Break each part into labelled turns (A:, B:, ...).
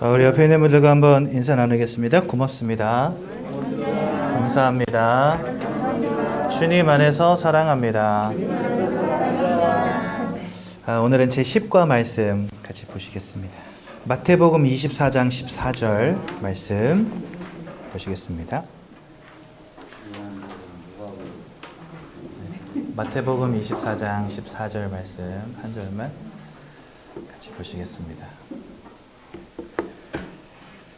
A: 우리 옆에 있는 분들과 한번 인사 나누겠습니다. 고맙습니다. 감사합니다. 주님 안에서 사랑합니다. 오늘은 제10과 말씀 같이 보시겠습니다. 마태복음 24장 14절 말씀 보시겠습니다. 마태복음 24장 14절 말씀 한 절만 같이 보시겠습니다.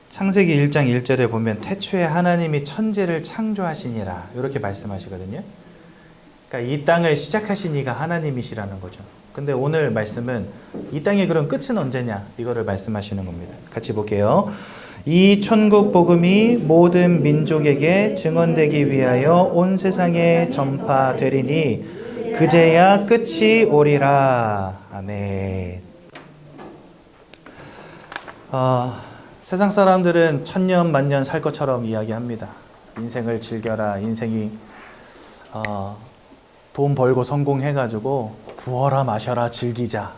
A: 창세기 1장 1절에 보면 태초에 하나님이 천지를 창조하시니라 이렇게 말씀하시거든요. 그러니까 이 땅을 시작하신 이가 하나님이시라는 거죠. 근데 오늘 말씀은 이 땅의 그런 끝은 언제냐 이거를 말씀하시는 겁니다. 같이 볼게요. 이 천국 복음이 모든 민족에게 증언되기 위하여 온 세상에 전파되리니 그제야 끝이 오리라. 아멘. 세상 사람들은 천년 만년 살 것처럼 이야기합니다. 인생을 즐겨라. 인생이 돈 벌고 성공해가지고 부어라 마셔라 즐기자.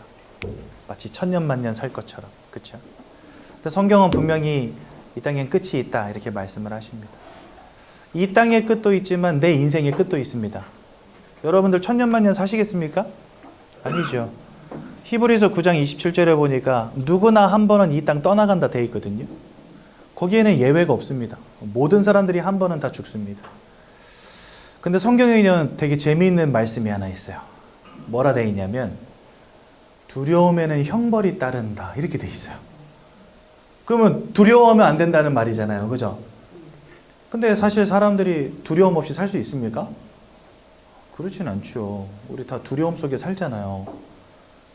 A: 마치 천년 만년 살 것처럼. 그렇죠? 근데 성경은 분명히 이 땅엔 끝이 있다 이렇게 말씀을 하십니다. 이 땅의 끝도 있지만 내 인생의 끝도 있습니다. 여러분들 천년 만년 사시겠습니까? 아니죠. 히브리서 9장 27절에 보니까 누구나 한 번은 이 땅 떠나간다 돼 있거든요. 거기에는 예외가 없습니다. 모든 사람들이 한 번은 다 죽습니다. 근데 성경에는 되게 재미있는 말씀이 하나 있어요. 뭐라 돼 있냐면 두려움에는 형벌이 따른다 이렇게 돼 있어요. 그러면 두려워하면 안 된다는 말이잖아요. 그죠? 근데 사실 사람들이 두려움 없이 살 수 있습니까? 그렇진 않죠. 우리 다 두려움 속에 살잖아요.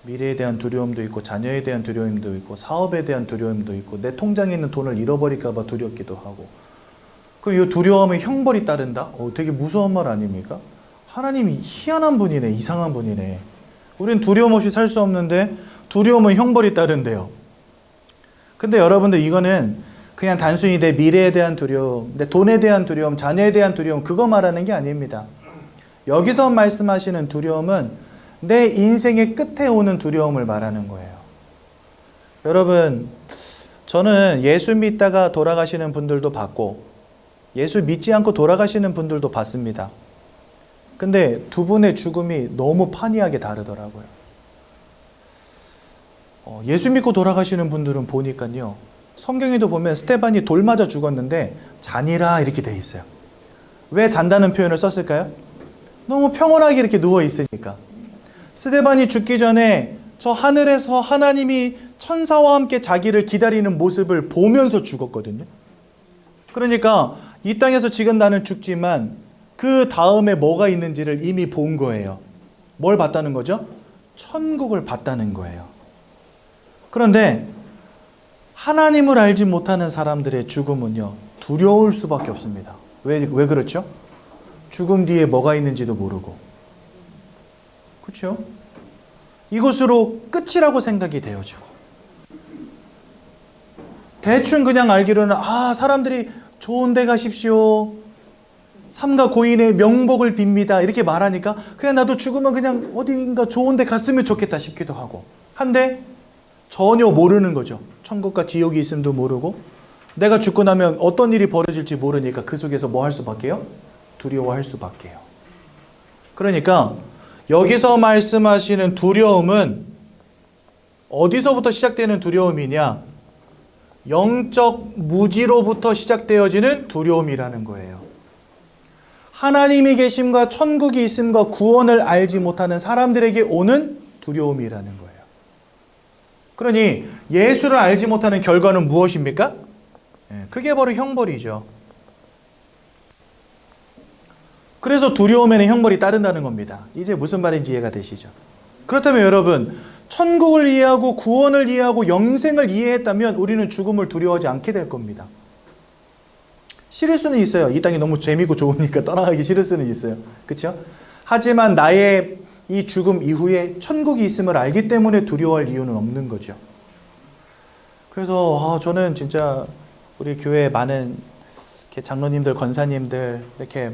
A: 미래에 대한 두려움도 있고 자녀에 대한 두려움도 있고 사업에 대한 두려움도 있고 내 통장에 있는 돈을 잃어버릴까 봐 두렵기도 하고. 그럼 이 두려움에 형벌이 따른다? 되게 무서운 말 아닙니까? 하나님이 희한한 분이네. 이상한 분이네. 우린 두려움 없이 살 수 없는데 두려움은 형벌이 따른대요. 근데 여러분들 이거는 그냥 단순히 내 미래에 대한 두려움, 내 돈에 대한 두려움, 자녀에 대한 두려움 그거 말하는 게 아닙니다. 여기서 말씀하시는 두려움은 내 인생의 끝에 오는 두려움을 말하는 거예요. 여러분, 저는 예수 믿다가 돌아가시는 분들도 봤고 예수 믿지 않고 돌아가시는 분들도 봤습니다. 근데 두 분의 죽음이 너무 판이하게 다르더라고요. 예수 믿고 돌아가시는 분들은 보니까요. 성경에도 보면 스테반이 돌 맞아 죽었는데 자니라 이렇게 돼 있어요. 왜 잔다는 표현을 썼을까요? 너무 평온하게 이렇게 누워 있으니까. 스데반이 죽기 전에 저 하늘에서 하나님이 천사와 함께 자기를 기다리는 모습을 보면서 죽었거든요. 그러니까 이 땅에서 지금 나는 죽지만 그 다음에 뭐가 있는지를 이미 본 거예요. 뭘 봤다는 거죠? 천국을 봤다는 거예요. 그런데 하나님을 알지 못하는 사람들의 죽음은요, 두려울 수밖에 없습니다. 왜 그렇죠? 죽음 뒤에 뭐가 있는지도 모르고. 그렇죠? 이것으로 끝이라고 생각이 되어지고 대충 그냥 알기로는 사람들이 좋은 데 가십시오. 삼가 고인의 명복을 빕니다. 이렇게 말하니까 그냥 나도 죽으면 그냥 어딘가 좋은 데 갔으면 좋겠다 싶기도 하고 한데 전혀 모르는 거죠. 천국과 지옥이 있음도 모르고 내가 죽고 나면 어떤 일이 벌어질지 모르니까 그 속에서 뭐 할 수밖에요? 두려워할 수밖에요. 그러니까 여기서 말씀하시는 두려움은 어디서부터 시작되는 두려움이냐? 영적 무지로부터 시작되어지는 두려움이라는 거예요. 하나님이 계심과 천국이 있음과 구원을 알지 못하는 사람들에게 오는 두려움이라는 거예요. 그러니 예수를 알지 못하는 결과는 무엇입니까? 그게 바로 형벌이죠. 그래서 두려움에는 형벌이 따른다는 겁니다. 이제 무슨 말인지 이해가 되시죠? 그렇다면 여러분, 천국을 이해하고 구원을 이해하고 영생을 이해했다면 우리는 죽음을 두려워하지 않게 될 겁니다. 싫을 수는 있어요. 이 땅이 너무 재미고 좋으니까 떠나가기 싫을 수는 있어요. 그렇죠? 하지만 나의 이 죽음 이후에 천국이 있음을 알기 때문에 두려워할 이유는 없는 거죠. 그래서 저는 진짜 우리 교회 많은 이렇게 장로님들, 권사님들 이렇게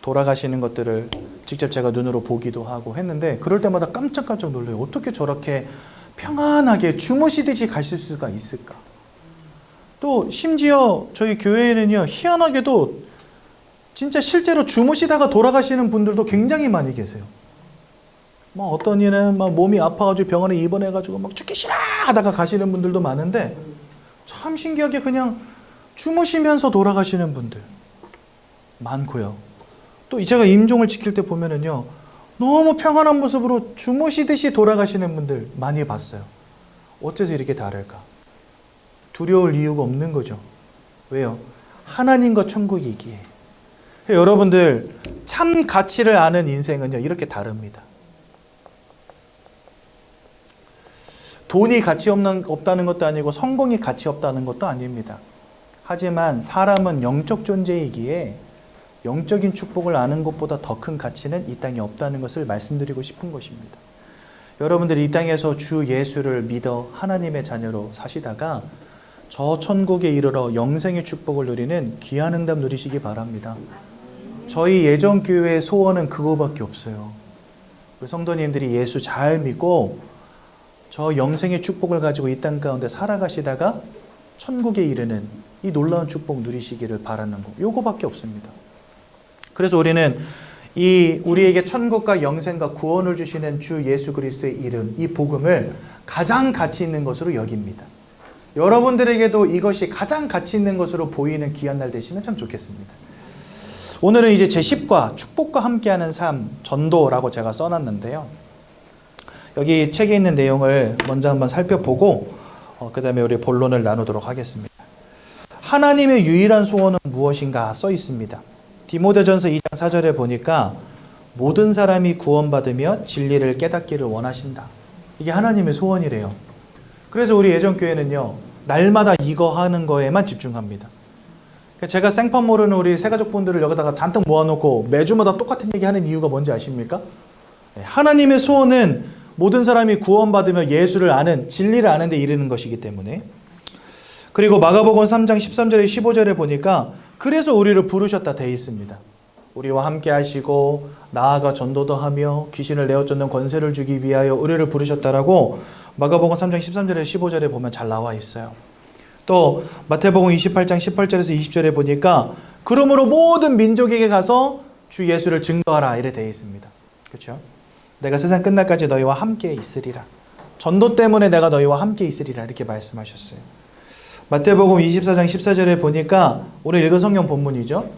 A: 돌아가시는 것들을 직접 제가 눈으로 보기도 하고 했는데 그럴 때마다 깜짝깜짝 놀라요. 어떻게 저렇게 평안하게 주무시듯이 가실 수가 있을까? 또 심지어 저희 교회에는요, 희한하게도 진짜 실제로 주무시다가 돌아가시는 분들도 굉장히 많이 계세요. 뭐 어떤 이는 막 몸이 아파가지고 병원에 입원해가지고 막 죽기 싫어 하다가 가시는 분들도 많은데, 참 신기하게 그냥 주무시면서 돌아가시는 분들 많고요. 또 제가 임종을 지킬 때 보면은요, 너무 평안한 모습으로 주무시듯이 돌아가시는 분들 많이 봤어요. 어째서 이렇게 다를까? 두려울 이유가 없는 거죠. 왜요? 하나님과 천국이기에. 여러분들, 참 가치를 아는 인생은요, 이렇게 다릅니다. 돈이 가치 없다는 것도 아니고 성공이 가치 없다는 것도 아닙니다. 하지만 사람은 영적 존재이기에 영적인 축복을 아는 것보다 더 큰 가치는 이 땅에 없다는 것을 말씀드리고 싶은 것입니다. 여러분들이 이 땅에서 주 예수를 믿어 하나님의 자녀로 사시다가 저 천국에 이르러 영생의 축복을 누리는 귀한 응답 누리시기 바랍니다. 저희 예전교회의 소원은 그거밖에 없어요. 우리 성도님들이 예수 잘 믿고 저 영생의 축복을 가지고 이 땅 가운데 살아가시다가 천국에 이르는 이 놀라운 축복 누리시기를 바라는 거, 요거밖에 없습니다. 그래서 우리는 우리에게 천국과 영생과 구원을 주시는 주 예수 그리스도의 이름, 이 복음을 가장 가치 있는 것으로 여깁니다. 여러분들에게도 이것이 가장 가치 있는 것으로 보이는 귀한 날 되시면 참 좋겠습니다. 오늘은 이제 제10과 축복과 함께하는 삶, 전도라고 제가 써놨는데요. 여기 책에 있는 내용을 먼저 한번 살펴보고 그 다음에 우리 본론을 나누도록 하겠습니다. 하나님의 유일한 소원은 무엇인가 써 있습니다. 디모데전서 2장 4절에 보니까 모든 사람이 구원받으며 진리를 깨닫기를 원하신다. 이게 하나님의 소원이래요. 그래서 우리 예전교회는요, 날마다 이거 하는 거에만 집중합니다. 제가 생판 모르는 우리 새가족분들을 여기다가 잔뜩 모아놓고 매주마다 똑같은 얘기 하는 이유가 뭔지 아십니까? 하나님의 소원은 모든 사람이 구원받으며 예수를 아는, 진리를 아는 데 이르는 것이기 때문에. 그리고 마가복음 3장 13절에 15절에 보니까 그래서 우리를 부르셨다 되어 있습니다. 우리와 함께 하시고 나아가 전도도 하며 귀신을 내어쫓는 권세를 주기 위하여 우리를 부르셨다라고 마가복음 3장 13절에 15절에 보면 잘 나와 있어요. 또 마태복음 28장 18절에서 20절에 보니까 그러므로 모든 민족에게 가서 주 예수를 증거하라 이래 되어 있습니다. 그렇죠? 내가 세상 끝날까지 너희와 함께 있으리라. 전도 때문에 내가 너희와 함께 있으리라 이렇게 말씀하셨어요. 마태복음 24장 14절에 보니까 오늘 읽은 성경 본문이죠.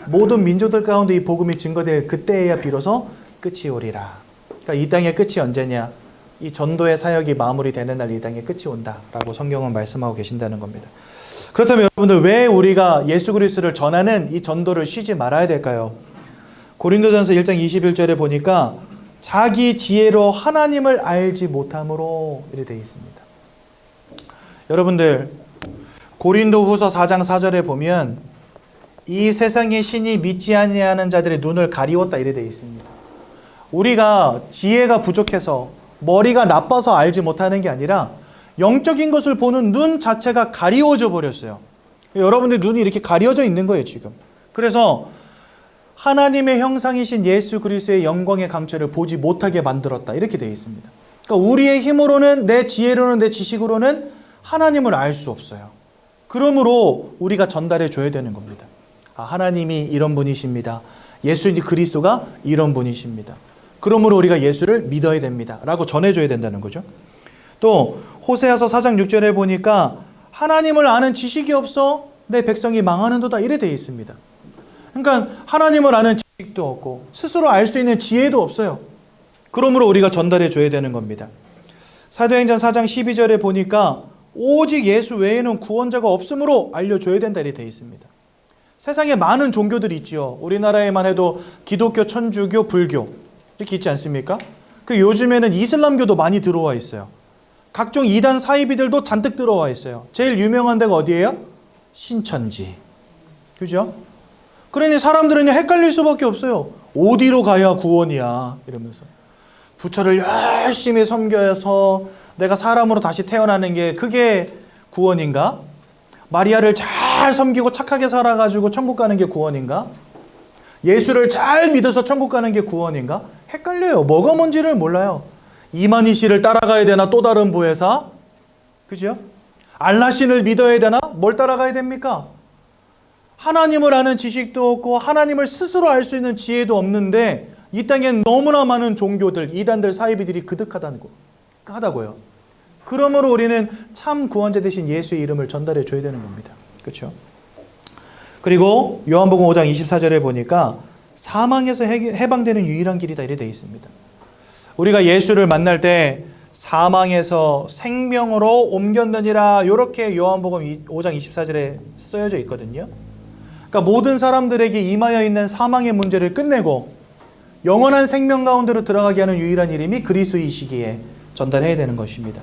A: 모든 민족들 가운데 이 복음이 증거될 그때에야 비로소 끝이 오리라. 그러니까 이 땅의 끝이 언제냐? 이 전도의 사역이 마무리되는 날 이 땅의 끝이 온다라고 성경은 말씀하고 계신다는 겁니다. 그렇다면 여러분들, 왜 우리가 예수 그리스도를 전하는 이 전도를 쉬지 말아야 될까요? 고린도전서 1장 21절에 보니까 자기 지혜로 하나님을 알지 못함으로 이렇게 되어 있습니다. 여러분들, 고린도후서 4장 4절에 보면 이 세상의 신이 믿지 아니하는 자들의 눈을 가리웠다 이래 되어 있습니다. 우리가 지혜가 부족해서 머리가 나빠서 알지 못하는 게 아니라 영적인 것을 보는 눈 자체가 가리워져 버렸어요. 여러분들 눈이 이렇게 가려져 있는 거예요 지금. 그래서 하나님의 형상이신 예수 그리스도의 영광의 강철을 보지 못하게 만들었다 이렇게 되어 있습니다. 그러니까 우리의 힘으로는, 내 지혜로는, 내 지식으로는 하나님을 알 수 없어요. 그러므로 우리가 전달해 줘야 되는 겁니다. 하나님이 이런 분이십니다. 예수 그리스도가 이런 분이십니다. 그러므로 우리가 예수를 믿어야 됩니다 라고 전해줘야 된다는 거죠. 또 호세아서 4장 6절에 보니까 하나님을 아는 지식이 없어 내 백성이 망하는도다 이래 되어 있습니다. 그러니까 하나님을 아는 지식도 없고 스스로 알 수 있는 지혜도 없어요. 그러므로 우리가 전달해 줘야 되는 겁니다. 사도행전 4장 12절에 보니까 오직 예수 외에는 구원자가 없으므로 알려줘야 된다 이래 되어 있습니다. 세상에 많은 종교들이 있죠. 우리나라에만 해도 기독교, 천주교, 불교 이렇게 있지 않습니까? 그 요즘에는 이슬람교도 많이 들어와 있어요. 각종 이단 사이비들도 잔뜩 들어와 있어요. 제일 유명한 데가 어디예요? 신천지. 그죠? 그러니 사람들은 헷갈릴 수밖에 없어요. 어디로 가야 구원이야? 이러면서. 부처를 열심히 섬겨서 내가 사람으로 다시 태어나는 게 그게 구원인가? 마리아를 잘 섬기고 착하게 살아가지고 천국 가는 게 구원인가? 예수를 잘 믿어서 천국 가는 게 구원인가? 헷갈려요. 뭐가 뭔지를 몰라요. 이만희 씨를 따라가야 되나 또 다른 보혜사? 그죠? 알라신을 믿어야 되나? 뭘 따라가야 됩니까? 하나님을 아는 지식도 없고 하나님을 스스로 알 수 있는 지혜도 없는데 이 땅엔 너무나 많은 종교들, 이단들, 사이비들이 하다고요. 그러므로 우리는 참 구원자 되신 예수의 이름을 전달해 줘야 되는 겁니다. 그렇죠? 그리고 요한복음 5장 24절에 보니까 사망에서 해방되는 유일한 길이다 이렇게 되어 있습니다. 우리가 예수를 만날 때 사망에서 생명으로 옮겼느니라 이렇게 요한복음 5장 24절에 쓰여져 있거든요. 그러니까 모든 사람들에게 임하여 있는 사망의 문제를 끝내고 영원한 생명 가운데로 들어가게 하는 유일한 이름이 그리스도이시기에 전달해야 되는 것입니다.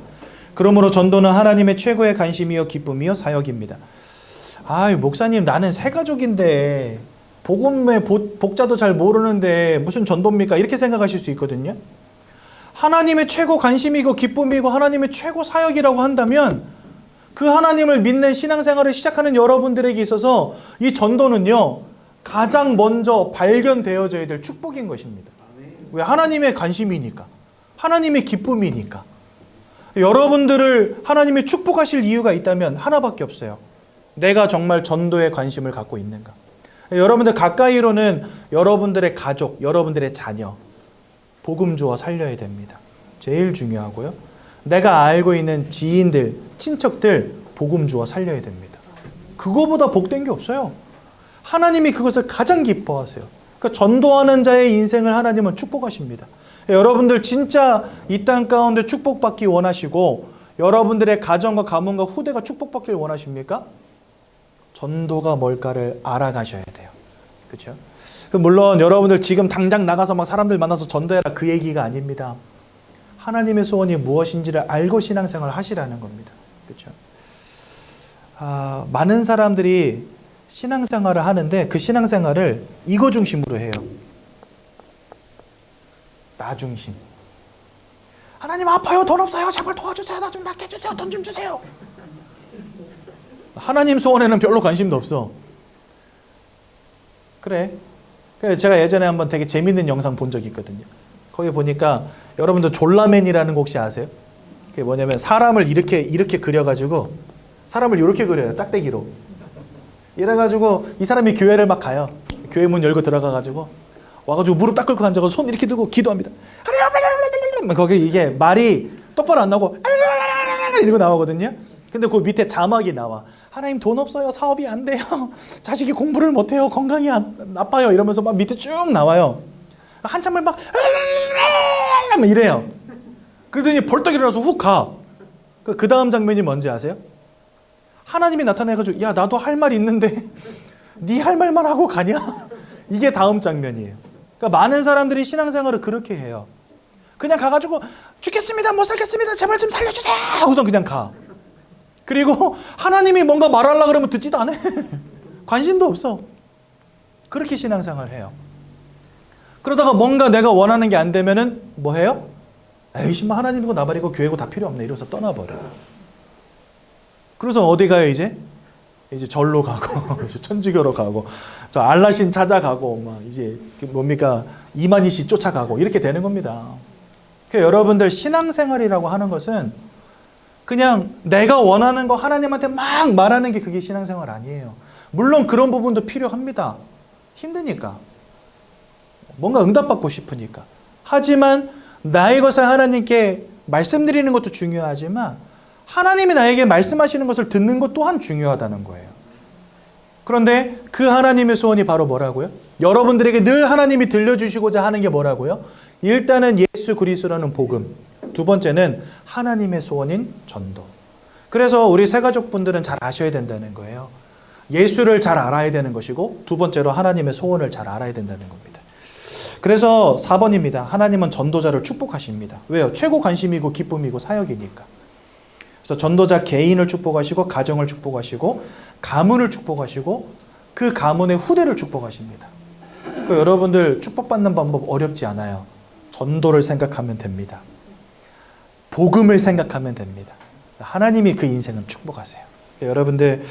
A: 그러므로 전도는 하나님의 최고의 관심이요 기쁨이요 사역입니다. 목사님 나는 새가족인데 복음의 복자도 잘 모르는데 무슨 전도입니까? 이렇게 생각하실 수 있거든요. 하나님의 최고 관심이고 기쁨이고 하나님의 최고 사역이라고 한다면 그 하나님을 믿는 신앙생활을 시작하는 여러분들에게 있어서 이 전도는요 가장 먼저 발견되어져야 될 축복인 것입니다. 왜? 하나님의 관심이니까, 하나님의 기쁨이니까. 여러분들을 하나님이 축복하실 이유가 있다면 하나밖에 없어요. 내가 정말 전도에 관심을 갖고 있는가. 여러분들 가까이로는 여러분들의 가족, 여러분들의 자녀 복음 주어 살려야 됩니다. 제일 중요하고요. 내가 알고 있는 지인들, 친척들 복음 주어 살려야 됩니다. 그거보다 복된 게 없어요. 하나님이 그것을 가장 기뻐하세요. 그러니까 전도하는 자의 인생을 하나님은 축복하십니다. 여러분들 진짜 이 땅 가운데 축복받기 원하시고 여러분들의 가정과 가문과 후대가 축복받기를 원하십니까? 전도가 뭘까를 알아가셔야 돼요. 그렇죠? 물론 여러분들 지금 당장 나가서 막 사람들 만나서 전도해라 그 얘기가 아닙니다. 하나님의 소원이 무엇인지를 알고 신앙생활을 하시라는 겁니다. 그렇죠? 많은 사람들이 신앙생활을 하는데 그 신앙생활을 이거 중심으로 해요. 나 중심. 하나님 아파요. 돈 없어요. 제발 도와주세요. 나 좀 낫게 해주세요. 돈 좀 주세요. 하나님 소원에는 별로 관심도 없어. 그래. 제가 예전에 한번 되게 재밌는 영상 본 적이 있거든요. 거기 보니까 여러분들 졸라맨이라는 거 혹시 아세요? 그게 뭐냐면 사람을 이렇게 그려가지고 사람을 이렇게 그려요. 짝대기로. 이래가지고 이 사람이 교회를 막 가요. 교회 문 열고 들어가가지고 와가지고 무릎 딱 꿇고 앉아서 손 이렇게 들고 기도합니다. 거기 이게 말이 똑바로 안 나오고 이러고 나오거든요. 근데 그 밑에 자막이 나와. 하나님 돈 없어요. 사업이 안 돼요. 자식이 공부를 못해요. 건강이 나빠요. 이러면서 막 밑에 쭉 나와요. 한참을 막 이래요. 그러더니 벌떡 일어나서 훅 가. 그 다음 장면이 뭔지 아세요? 하나님이 나타나가지고 야 나도 할 말 있는데 네 할 말만 하고 가냐? 이게 다음 장면이에요. 그러니까 많은 사람들이 신앙생활을 그렇게 해요. 그냥 가가지고 죽겠습니다. 못 살겠습니다. 제발 좀 살려주세요. 하고선 그냥 가. 그리고 하나님이 뭔가 말하려고 그러면 듣지도 않아. 관심도 없어. 그렇게 신앙생활을 해요. 그러다가 뭔가 내가 원하는 게 안 되면은 뭐 해요? 에이씨 뭐 하나님이고 나발이고 교회고 다 필요 없네 이러면서 떠나버려. 그래서 어디 가요 이제? 이제 절로 가고 이제 천주교로 가고 저 알라신 찾아가고 막 이제 뭡니까 이만희 씨 쫓아가고 이렇게 되는 겁니다. 그러니까 여러분들 신앙생활이라고 하는 것은 그냥 내가 원하는 거 하나님한테 막 말하는 게 그게 신앙생활 아니에요. 물론 그런 부분도 필요합니다. 힘드니까. 뭔가 응답받고 싶으니까. 하지만 나의 것을 하나님께 말씀드리는 것도 중요하지만 하나님이 나에게 말씀하시는 것을 듣는 것 또한 중요하다는 거예요. 그런데 그 하나님의 소원이 바로 뭐라고요? 여러분들에게 늘 하나님이 들려주시고자 하는 게 뭐라고요? 일단은 예수 그리스도라는 복음. 두 번째는 하나님의 소원인 전도. 그래서 우리 새가족분들은 잘 아셔야 된다는 거예요. 예수를 잘 알아야 되는 것이고 두 번째로 하나님의 소원을 잘 알아야 된다는 겁니다. 그래서 4번입니다. 하나님은 전도자를 축복하십니다. 왜요? 최고 관심이고 기쁨이고 사역이니까. 그래서 전도자 개인을 축복하시고 가정을 축복하시고 가문을 축복하시고 그 가문의 후대를 축복하십니다. 그러니까 여러분들 축복받는 방법 어렵지 않아요. 전도를 생각하면 됩니다. 복음을 생각하면 됩니다. 하나님이 그 인생을 축복하세요. 여러분들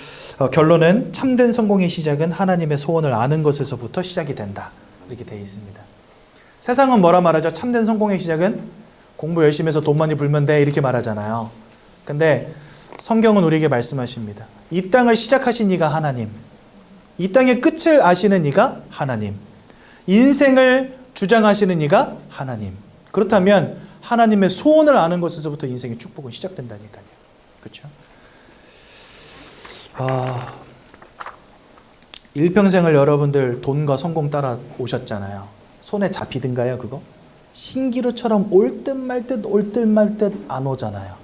A: 결론은 참된 성공의 시작은 하나님의 소원을 아는 것에서부터 시작이 된다. 이렇게 되어 있습니다. 세상은 뭐라 말하죠? 참된 성공의 시작은 공부 열심히 해서 돈 많이 벌면 돼 이렇게 말하잖아요. 근데 성경은 우리에게 말씀하십니다. 이 땅을 시작하신 이가 하나님, 이 땅의 끝을 아시는 이가 하나님, 인생을 주장하시는 이가 하나님. 그렇다면 하나님의 소원을 아는 것에서부터 인생의 축복은 시작된다니까요. 그렇죠? 일평생을 여러분들 돈과 성공 따라 오셨잖아요. 손에 잡히든가요, 그거? 신기루처럼 올 듯 말 듯 올 듯 말 듯 안 오잖아요.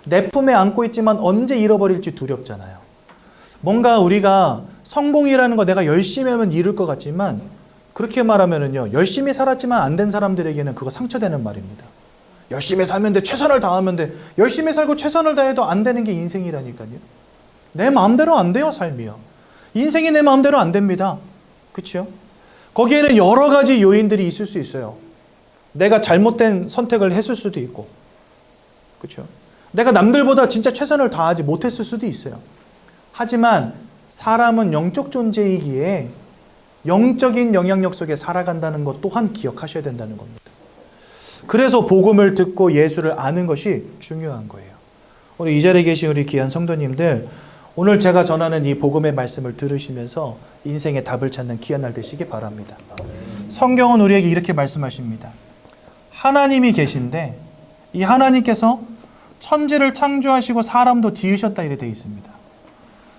A: 내 품에 안고 있지만 언제 잃어버릴지 두렵잖아요. 뭔가 우리가 성공이라는 거 내가 열심히 하면 이룰 것 같지만, 그렇게 말하면은요, 열심히 살았지만 안 된 사람들에게는 그거 상처되는 말입니다. 열심히 살면 돼, 최선을 다하면 돼. 열심히 살고 최선을 다해도 안 되는 게 인생이라니까요. 내 마음대로 안 돼요, 삶이요. 인생이 내 마음대로 안 됩니다. 그렇죠? 거기에는 여러 가지 요인들이 있을 수 있어요. 내가 잘못된 선택을 했을 수도 있고, 그렇죠? 내가 남들보다 진짜 최선을 다하지 못했을 수도 있어요. 하지만 사람은 영적 존재이기에 영적인 영향력 속에 살아간다는 것 또한 기억하셔야 된다는 겁니다. 그래서 복음을 듣고 예수를 아는 것이 중요한 거예요. 오늘 이 자리에 계신 우리 귀한 성도님들, 오늘 제가 전하는 이 복음의 말씀을 들으시면서 인생의 답을 찾는 귀한 날 되시기 바랍니다. 성경은 우리에게 이렇게 말씀하십니다. 하나님이 계신데 이 하나님께서 천지를 창조하시고 사람도 지으셨다 이렇게 되어 있습니다.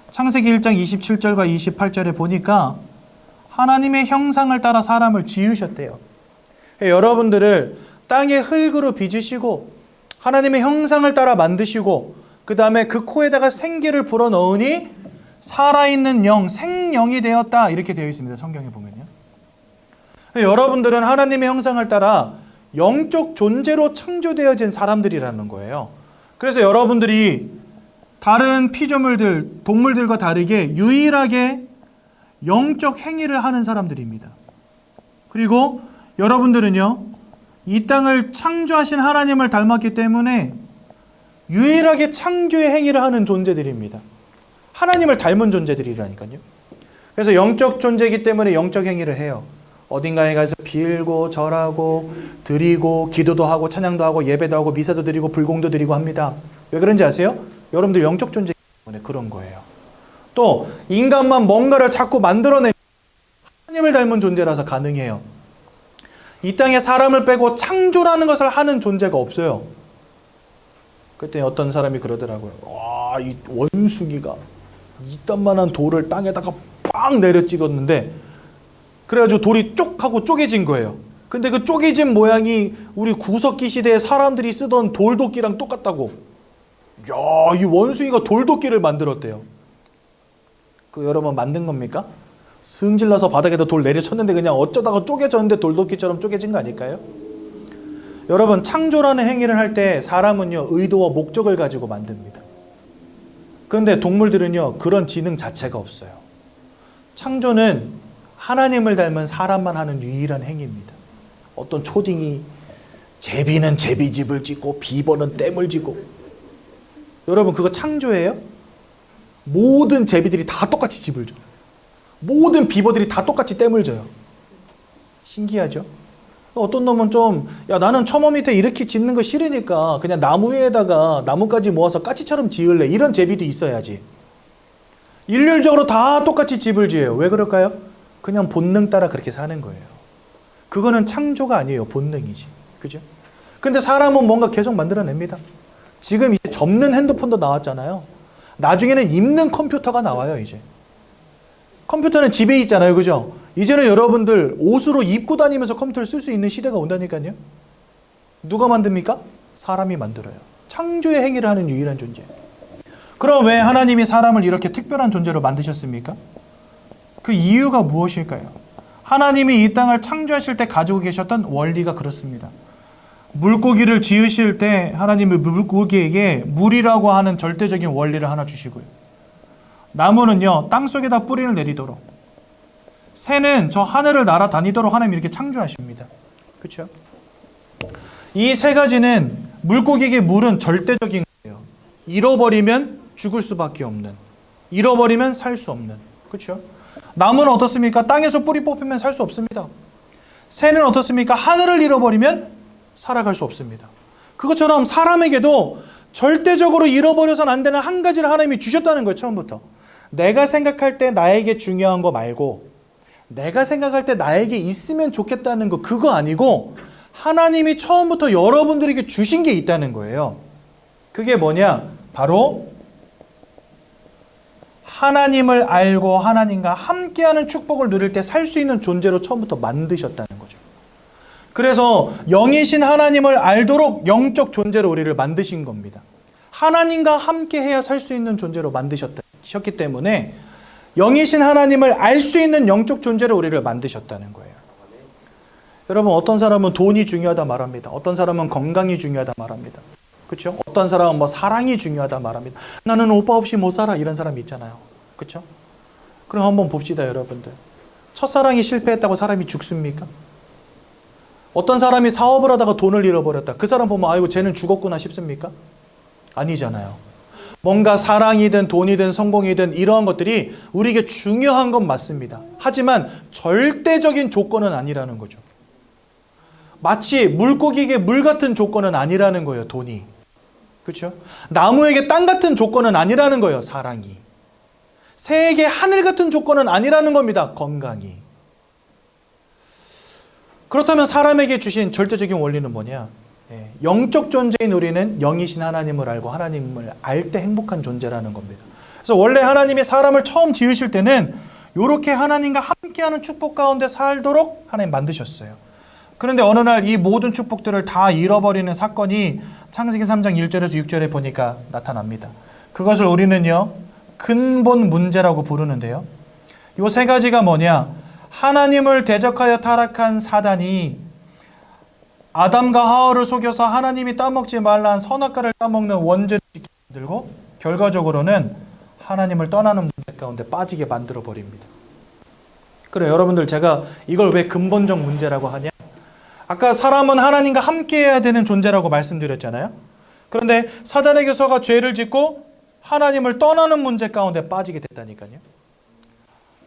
A: 창세기 1장 27절과 28절에 보니까 하나님의 형상을 따라 사람을 지으셨대요. 여러분들을 땅의 흙으로 빚으시고 하나님의 형상을 따라 만드시고 그 다음에 그 코에다가 생기를 불어넣으니 살아있는 영, 생영이 되었다 이렇게 되어 있습니다. 성경에 보면요. 여러분들은 하나님의 형상을 따라 영적 존재로 창조되어진 사람들이라는 거예요. 그래서 여러분들이 다른 피조물들, 동물들과 다르게 유일하게 영적 행위를 하는 사람들입니다. 그리고 여러분들은요, 이 땅을 창조하신 하나님을 닮았기 때문에 유일하게 창조의 행위를 하는 존재들입니다. 하나님을 닮은 존재들이라니까요. 그래서 영적 존재이기 때문에 영적 행위를 해요. 어딘가에 가서 빌고 절하고 드리고 기도도 하고 찬양도 하고 예배도 하고 미사도 드리고 불공도 드리고 합니다. 왜 그런지 아세요? 여러분들 영적 존재이기 때문에 그런 거예요. 또 인간만 뭔가를 자꾸 만들어내면 하나님을 닮은 존재라서 가능해요. 이 땅에 사람을 빼고 창조라는 것을 하는 존재가 없어요. 그때 어떤 사람이 그러더라고요. 와, 이 원숭이가 이딴만한 돌을 땅에다가 팍 내려 찍었는데 그래가지고 돌이 쪽 하고 쪼개진 거예요. 근데 그 쪼개진 모양이 우리 구석기 시대에 사람들이 쓰던 돌도끼랑 똑같다고. 야, 이 원숭이가 돌도끼를 만들었대요. 그 여러분 만든 겁니까? 승질나서 바닥에다 돌 내려쳤는데 그냥 어쩌다가 쪼개졌는데 돌도끼처럼 쪼개진 거 아닐까요? 여러분, 창조라는 행위를 할 때 사람은요, 의도와 목적을 가지고 만듭니다. 그런데 동물들은요, 그런 지능 자체가 없어요. 창조는 하나님을 닮은 사람만 하는 유일한 행위입니다. 어떤 초딩이 제비는 제비집을 짓고 비버는 댐을 짓고, 여러분 그거 창조예요? 모든 제비들이 다 똑같이 집을 져요. 모든 비버들이 다 똑같이 댐을 져요. 신기하죠? 어떤 놈은 좀, 야, 나는 처마 밑에 이렇게 짓는 거 싫으니까 그냥 나무 위에다가 나뭇가지 모아서 까치처럼 지을래. 이런 제비도 있어야지. 일률적으로 다 똑같이 집을 지어요. 왜 그럴까요? 그냥 본능 따라 그렇게 사는 거예요. 그거는 창조가 아니에요. 본능이지. 그죠? 근데 사람은 뭔가 계속 만들어냅니다. 지금 이제 접는 핸드폰도 나왔잖아요. 나중에는 입는 컴퓨터가 나와요, 이제. 컴퓨터는 집에 있잖아요. 그죠? 이제는 여러분들 옷으로 입고 다니면서 컴퓨터를 쓸 수 있는 시대가 온다니까요. 누가 만듭니까? 사람이 만들어요. 창조의 행위를 하는 유일한 존재. 그럼 왜 하나님이 사람을 이렇게 특별한 존재로 만드셨습니까? 그 이유가 무엇일까요? 하나님이 이 땅을 창조하실 때 가지고 계셨던 원리가 그렇습니다. 물고기를 지으실 때 하나님이 물고기에게 물이라고 하는 절대적인 원리를 하나 주시고요. 나무는요, 땅속에다 뿌리를 내리도록, 새는 저 하늘을 날아다니도록 하나님이 이렇게 창조하십니다. 그렇죠? 이 세 가지는 물고기에게 물은 절대적인 거예요. 잃어버리면 죽을 수밖에 없는, 잃어버리면 살 수 없는. 그렇죠? 나무는 어떻습니까? 땅에서 뿌리 뽑히면 살 수 없습니다. 새는 어떻습니까? 하늘을 잃어버리면 살아갈 수 없습니다. 그것처럼 사람에게도 절대적으로 잃어버려서는 안 되는 한 가지를 하나님이 주셨다는 거예요. 처음부터. 내가 생각할 때 나에게 중요한 거 말고 내가 생각할 때 나에게 있으면 좋겠다는 거 그거 아니고 하나님이 처음부터 여러분들에게 주신 게 있다는 거예요. 그게 뭐냐? 바로 하나님을 알고 하나님과 함께하는 축복을 누릴 때 살 수 있는 존재로 처음부터 만드셨다는 거죠. 그래서 영이신 하나님을 알도록 영적 존재로 우리를 만드신 겁니다. 하나님과 함께해야 살 수 있는 존재로 만드셨기 때문에 영이신 하나님을 알 수 있는 영적 존재로 우리를 만드셨다는 거예요. 여러분, 어떤 사람은 돈이 중요하다 말합니다. 어떤 사람은 건강이 중요하다 말합니다. 그렇죠? 어떤 사람은 뭐 사랑이 중요하다 말합니다. 나는 오빠 없이 못 살아 이런 사람이 있잖아요. 그렇죠? 그럼 한번 봅시다, 여러분들. 첫사랑이 실패했다고 사람이 죽습니까? 어떤 사람이 사업을 하다가 돈을 잃어버렸다. 그 사람 보면 아이고 쟤는 죽었구나 싶습니까? 아니잖아요. 뭔가 사랑이든 돈이든 성공이든 이러한 것들이 우리에게 중요한 건 맞습니다. 하지만 절대적인 조건은 아니라는 거죠. 마치 물고기에게 물 같은 조건은 아니라는 거예요, 돈이. 그렇죠? 나무에게 땅 같은 조건은 아니라는 거예요, 사랑이. 새에게 하늘 같은 조건은 아니라는 겁니다, 건강이. 그렇다면 사람에게 주신 절대적인 원리는 뭐냐? 영적 존재인 우리는 영이신 하나님을 알고 하나님을 알 때 행복한 존재라는 겁니다. 그래서 원래 하나님이 사람을 처음 지으실 때는 이렇게 하나님과 함께하는 축복 가운데 살도록 하나님 만드셨어요. 그런데 어느 날 이 모든 축복들을 다 잃어버리는 사건이 창세기 3장 1절에서 6절에 보니까 나타납니다. 그것을 우리는요, 근본 문제라고 부르는데요. 이 세 가지가 뭐냐? 하나님을 대적하여 타락한 사단이 아담과 하와를 속여서 하나님이 따먹지 말라는 선악과를 따먹는 원죄를 만들고 결과적으로는 하나님을 떠나는 문제 가운데 빠지게 만들어 버립니다. 그래, 여러분들, 제가 이걸 왜 근본적 문제라고 하냐? 아까 사람은 하나님과 함께해야 되는 존재라고 말씀드렸잖아요. 그런데 사단에게서가 죄를 짓고 하나님을 떠나는 문제 가운데 빠지게 됐다니까요.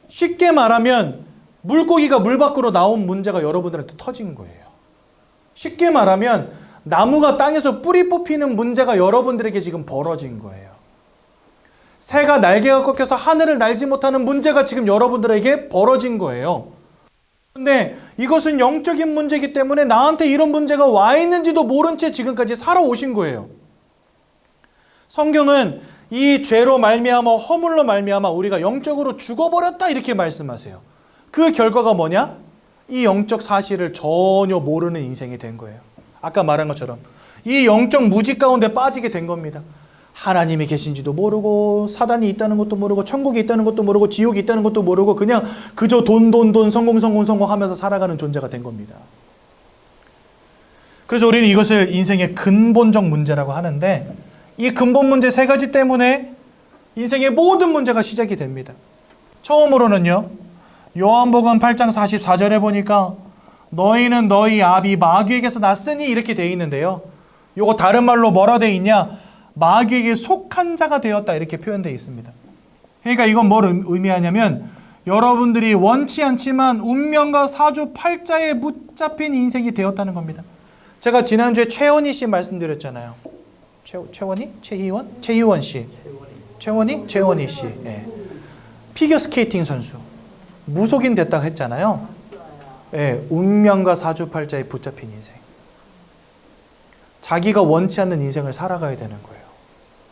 A: 쉽게 말하면 물고기가 물 밖으로 나온 문제가 여러분들한테 터진 거예요. 쉽게 말하면 나무가 땅에서 뿌리 뽑히는 문제가 여러분들에게 지금 벌어진 거예요. 새가 날개가 꺾여서 하늘을 날지 못하는 문제가 지금 여러분들에게 벌어진 거예요. 근데 이것은 영적인 문제이기 때문에 나한테 이런 문제가 와 있는지도 모른 채 지금까지 살아오신 거예요. 성경은 이 죄로 말미암아 허물로 말미암아 우리가 영적으로 죽어버렸다 이렇게 말씀하세요. 그 결과가 뭐냐? 이 영적 사실을 전혀 모르는 인생이 된 거예요. 아까 말한 것처럼 이 영적 무지 가운데 빠지게 된 겁니다. 하나님이 계신지도 모르고 사단이 있다는 것도 모르고 천국이 있다는 것도 모르고 지옥이 있다는 것도 모르고 그냥 그저 돈 성공 하면서 살아가는 존재가 된 겁니다. 그래서 우리는 이것을 인생의 근본적 문제라고 하는데 이 근본 문제 세 가지 때문에 인생의 모든 문제가 시작이 됩니다. 처음으로는요, 요한복음 8장 44절에 보니까 너희는 너희 아비 마귀에게서 났으니 이렇게 되어 있는데요. 요거 다른 말로 뭐라 되어 있냐? 마귀에게 속한 자가 되었다 이렇게 표현되어 있습니다. 그러니까 이건 뭘 의미하냐면 여러분들이 원치 않지만 운명과 사주팔자에 붙잡힌 인생이 되었다는 겁니다. 제가 지난주에 최원희 씨 말씀드렸잖아요. 최원희? 최희원 씨. 최원희 씨. 예. 피겨스케이팅 선수. 무속인 됐다고 했잖아요. 예, 운명과 사주팔자에 붙잡힌 인생. 자기가 원치 않는 인생을 살아가야 되는 거예요.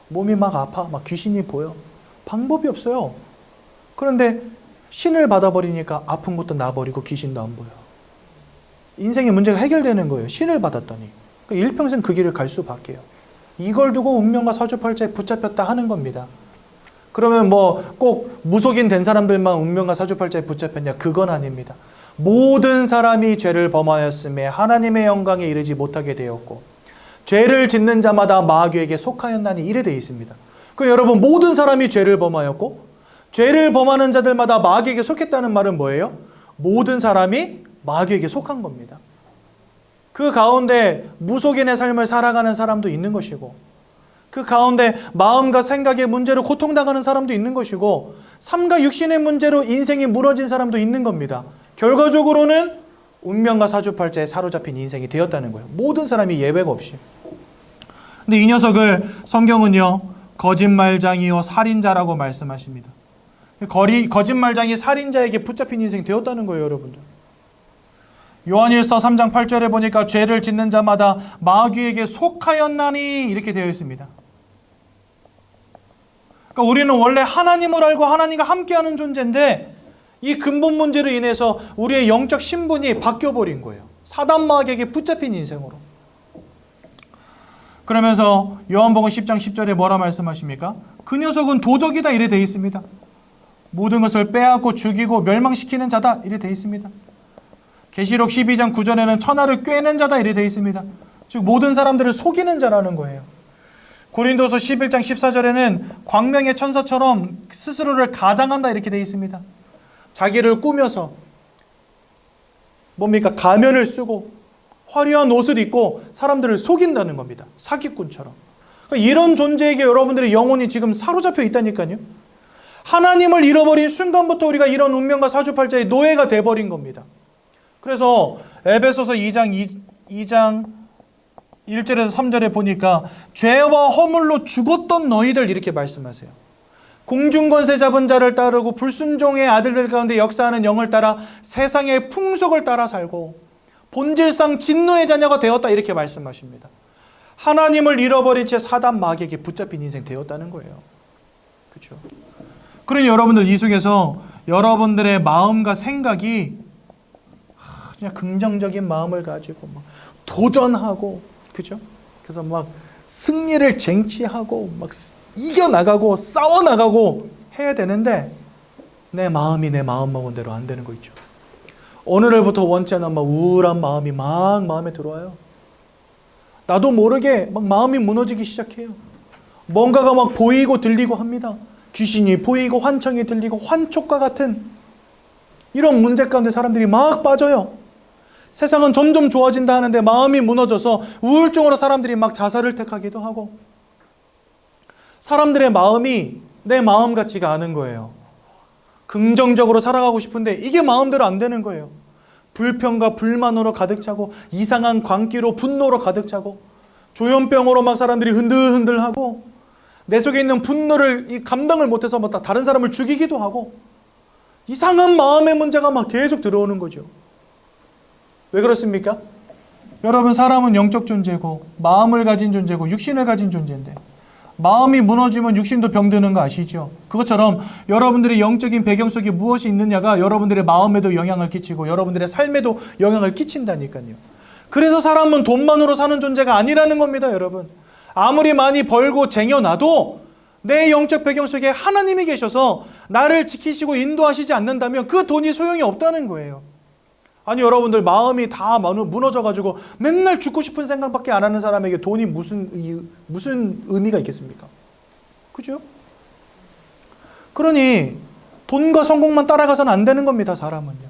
A: 몸이 막 아파, 막 귀신이 보여. 방법이 없어요. 그런데 신을 받아버리니까 아픈 것도 나버리고 귀신도 안 보여. 인생의 문제가 해결되는 거예요. 신을 받았더니. 그러니까 일평생 그 길을 갈 수밖에요. 이걸 두고 운명과 사주팔자에 붙잡혔다 하는 겁니다. 그러면 뭐 꼭 무속인 된 사람들만 운명과 사주팔자에 붙잡혔냐? 그건 아닙니다. 모든 사람이 죄를 범하였음에 하나님의 영광에 이르지 못하게 되었고 죄를 짓는 자마다 마귀에게 속하였나니 이래 되어 있습니다. 그럼 여러분, 모든 사람이 죄를 범하였고 죄를 범하는 자들마다 마귀에게 속했다는 말은 뭐예요? 모든 사람이 마귀에게 속한 겁니다. 그 가운데 무속인의 삶을 살아가는 사람도 있는 것이고 그 가운데 마음과 생각의 문제로 고통당하는 사람도 있는 것이고 삶과 육신의 문제로 인생이 무너진 사람도 있는 겁니다. 결과적으로는 운명과 사주팔자에 사로잡힌 인생이 되었다는 거예요. 모든 사람이 예외가 없이. 근데 이 녀석을 성경은요, 거짓말장이요 살인자라고 말씀하십니다. 거짓말장이 살인자에게 붙잡힌 인생이 되었다는 거예요, 여러분들. 요한일서 3장 8절에 보니까 죄를 짓는 자마다 마귀에게 속하였나니 이렇게 되어 있습니다. 그러니까 우리는 원래 하나님을 알고 하나님과 함께하는 존재인데 이 근본 문제로 인해서 우리의 영적 신분이 바뀌어버린 거예요. 사단 마귀에게 붙잡힌 인생으로. 그러면서 요한복음 10장 10절에 뭐라 말씀하십니까? 그 녀석은 도적이다 이래 되어 있습니다. 모든 것을 빼앗고 죽이고 멸망시키는 자다 이래 되어 있습니다. 계시록 12장 9절에는 천하를 꿰는 자다 이래 되어 있습니다. 즉 모든 사람들을 속이는 자라는 거예요. 고린도서 11장 14절에는 광명의 천사처럼 스스로를 가장한다 이렇게 되어 있습니다. 자기를 꾸며서 뭡니까? 가면을 쓰고 화려한 옷을 입고 사람들을 속인다는 겁니다. 사기꾼처럼. 그러니까 이런 존재에게 여러분들의 영혼이 지금 사로잡혀 있다니까요. 하나님을 잃어버린 순간부터 우리가 이런 운명과 사주팔자의 노예가 돼버린 겁니다. 그래서 에베소서 2장 1절에서 3절에 보니까 죄와 허물로 죽었던 너희들 이렇게 말씀하세요. 공중권세 잡은 자를 따르고 불순종의 아들들 가운데 역사하는 영을 따라 세상의 풍속을 따라 살고 본질상 진노의 자녀가 되었다 이렇게 말씀하십니다. 하나님을 잃어버린 채 사단 마귀에게 붙잡힌 인생 되었다는 거예요. 그렇죠? 그러니 여러분들 이 속에서 여러분들의 마음과 생각이 그냥 긍정적인 마음을 가지고 막 도전하고, 그죠? 그래서 막 승리를 쟁취하고 막 이겨나가고 싸워나가고 해야 되는데 내 마음이 내 마음 먹은 대로 안 되는 거 있죠. 오늘부터 원치 않은 막 우울한 마음이 막 마음에 들어와요. 나도 모르게 막 마음이 무너지기 시작해요. 뭔가가 막 보이고 들리고 합니다. 귀신이 보이고 환청이 들리고 환촉과 같은 이런 문제 가운데 사람들이 막 빠져요. 세상은 점점 좋아진다 하는데 마음이 무너져서 우울증으로 사람들이 막 자살을 택하기도 하고 사람들의 마음이 내 마음 같지가 않은 거예요. 긍정적으로 살아가고 싶은데 이게 마음대로 안 되는 거예요. 불평과 불만으로 가득 차고 이상한 광기로 분노로 가득 차고 조현병으로 막 사람들이 흔들흔들하고 내 속에 있는 분노를 감당을 못해서 막 다른 사람을 죽이기도 하고 이상한 마음의 문제가 막 계속 들어오는 거죠. 왜 그렇습니까? 여러분, 사람은 영적 존재고 마음을 가진 존재고 육신을 가진 존재인데 마음이 무너지면 육신도 병드는 거 아시죠? 그것처럼 여러분들의 영적인 배경 속에 무엇이 있느냐가 여러분들의 마음에도 영향을 끼치고 여러분들의 삶에도 영향을 끼친다니까요. 그래서 사람은 돈만으로 사는 존재가 아니라는 겁니다, 여러분. 아무리 많이 벌고 쟁여놔도 내 영적 배경 속에 하나님이 계셔서 나를 지키시고 인도하시지 않는다면 그 돈이 소용이 없다는 거예요. 아니, 여러분들 마음이 다 무너져가지고 맨날 죽고 싶은 생각밖에 안 하는 사람에게 돈이 무슨 의미가 있겠습니까? 그죠? 그러니 돈과 성공만 따라가서는 안 되는 겁니다, 사람은요.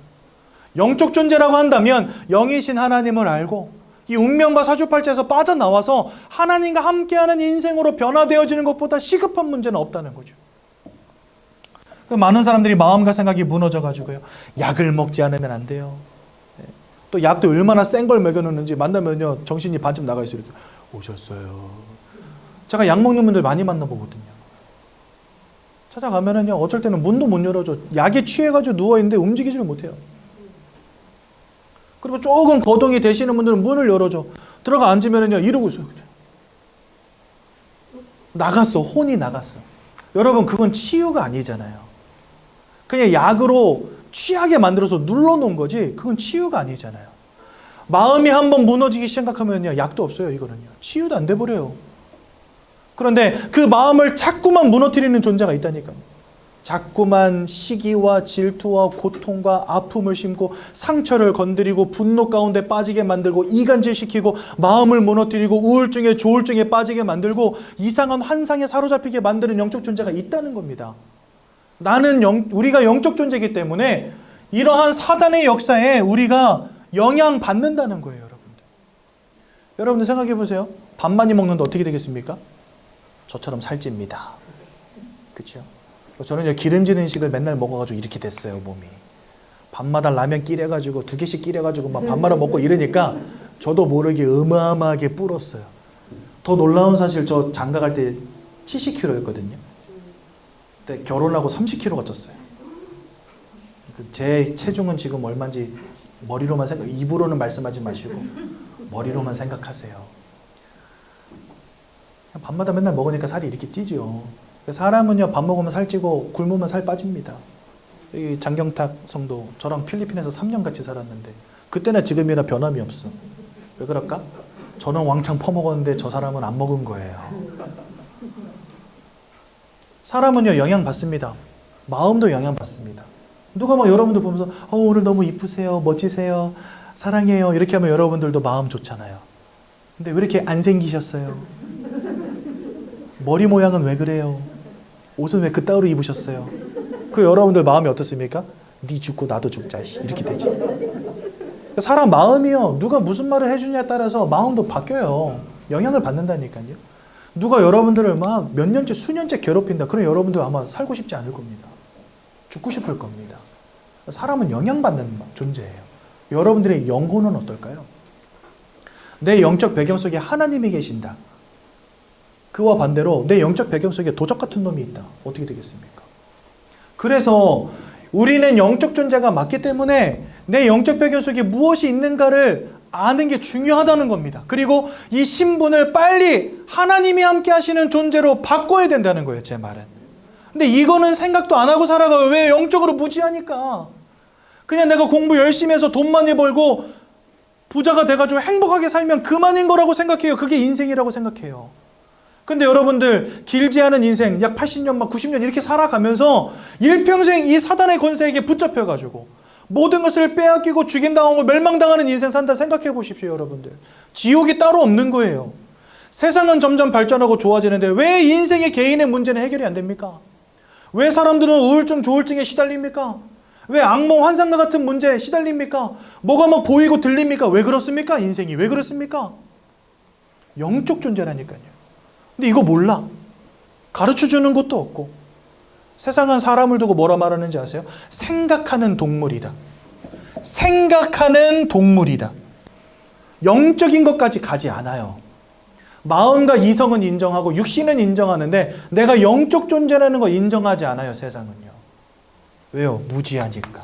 A: 영적 존재라고 한다면 영이신 하나님을 알고 이 운명과 사주팔자에서 빠져나와서 하나님과 함께하는 인생으로 변화되어지는 것보다 시급한 문제는 없다는 거죠. 많은 사람들이 마음과 생각이 무너져가지고요. 약을 먹지 않으면 안 돼요. 또 약도 얼마나 센 걸 먹여놓는지 만나면요 정신이 반쯤 나가 있어요. 이렇게 오셨어요. 제가 약 먹는 분들 많이 만나보거든요. 찾아가면은요 어쩔 때는 문도 못 열어줘. 약에 취해가지고 누워있는데 움직이지를 못해요. 그리고 조금 거동이 되시는 분들은 문을 열어줘. 들어가 앉으면은요 이러고 있어요. 그냥. 나갔어. 혼이 나갔어. 여러분, 그건 치유가 아니잖아요. 그냥 약으로 취하게 만들어서 눌러놓은 거지 그건 치유가 아니잖아요. 마음이 한번 무너지기 시작하면요 약도 없어요. 이거는요 치유도 안 돼버려요. 그런데 그 마음을 자꾸만 무너뜨리는 존재가 있다니까요. 자꾸만 시기와 질투와 고통과 아픔을 심고 상처를 건드리고 분노 가운데 빠지게 만들고 이간질시키고 마음을 무너뜨리고 우울증에 조울증에 빠지게 만들고 이상한 환상에 사로잡히게 만드는 영적 존재가 있다는 겁니다. 우리가 영적 존재이기 때문에 이러한 사단의 역사에 우리가 영향받는다는 거예요, 여러분들. 여러분들 생각해 보세요. 밥 많이 먹는데 어떻게 되겠습니까? 저처럼 살찝니다. 그렇죠? 저는 기름진 음식을 맨날 먹어가지고 이렇게 됐어요, 몸이. 밤마다 라면 끼려가지고 2개씩 끼려가지고 막 밥마다 먹고 이러니까 저도 모르게 어마어마하게 불었어요. 더 놀라운 사실, 저 장가 갈 때 70kg였거든요. 근데 결혼하고 30kg가 쪘어요. 제 체중은 지금 얼마인지 머리로만 입으로는 말씀하지 마시고 머리로만 생각하세요. 밥마다 맨날 먹으니까 살이 이렇게 찌죠. 사람은요, 밥 먹으면 살 찌고 굶으면 살 빠집니다. 여기 장경탁 성도, 저랑 필리핀에서 3년 같이 살았는데 그때나 지금이나 변함이 없어. 왜 그럴까? 저는 왕창 퍼먹었는데 저 사람은 안 먹은 거예요. 사람은요, 영향받습니다. 마음도 영향받습니다. 누가 막 여러분들 보면서 오늘 너무 이쁘세요, 멋지세요, 사랑해요 이렇게 하면 여러분들도 마음 좋잖아요. 근데 왜 이렇게 안 생기셨어요? 머리 모양은 왜 그래요? 옷은 왜 그따위로 입으셨어요? 그 여러분들 마음이 어떻습니까? 네 죽고 나도 죽자 이렇게 되지. 사람 마음이요, 누가 무슨 말을 해주냐에 따라서 마음도 바뀌어요. 영향을 받는다니까요. 누가 여러분들을 막 몇 년째 수년째 괴롭힌다. 그럼 여러분들 아마 살고 싶지 않을 겁니다. 죽고 싶을 겁니다. 사람은 영향받는 존재예요. 여러분들의 영혼은 어떨까요? 내 영적 배경 속에 하나님이 계신다. 그와 반대로 내 영적 배경 속에 도적 같은 놈이 있다. 어떻게 되겠습니까? 그래서 우리는 영적 존재가 맞기 때문에 내 영적 배경 속에 무엇이 있는가를 아는 게 중요하다는 겁니다. 그리고 이 신분을 빨리 하나님이 함께 하시는 존재로 바꿔야 된다는 거예요, 제 말은. 근데 이거는 생각도 안 하고 살아가요. 왜? 영적으로 무지하니까. 그냥 내가 공부 열심히 해서 돈 많이 벌고 부자가 돼가지고 행복하게 살면 그만인 거라고 생각해요. 그게 인생이라고 생각해요. 근데 여러분들 길지 않은 인생 약 80년 막 90년 이렇게 살아가면서 일평생 이 사단의 권세에게 붙잡혀가지고 모든 것을 빼앗기고 죽임당하고 멸망당하는 인생 산다 생각해 보십시오. 여러분들 지옥이 따로 없는 거예요. 세상은 점점 발전하고 좋아지는데 왜 인생의 개인의 문제는 해결이 안 됩니까? 왜 사람들은 우울증 조울증에 시달립니까? 왜 악몽 환상과 같은 문제에 시달립니까? 뭐가 막 보이고 들립니까? 왜 그렇습니까? 인생이 왜 그렇습니까? 영적 존재라니까요. 근데 이거 몰라. 가르쳐주는 것도 없고. 세상은 사람을 두고 뭐라 말하는지 아세요? 생각하는 동물이다. 생각하는 동물이다. 영적인 것까지 가지 않아요. 마음과 이성은 인정하고 육신은 인정하는데 내가 영적 존재라는 거 인정하지 않아요, 세상은요. 왜요? 무지하니까.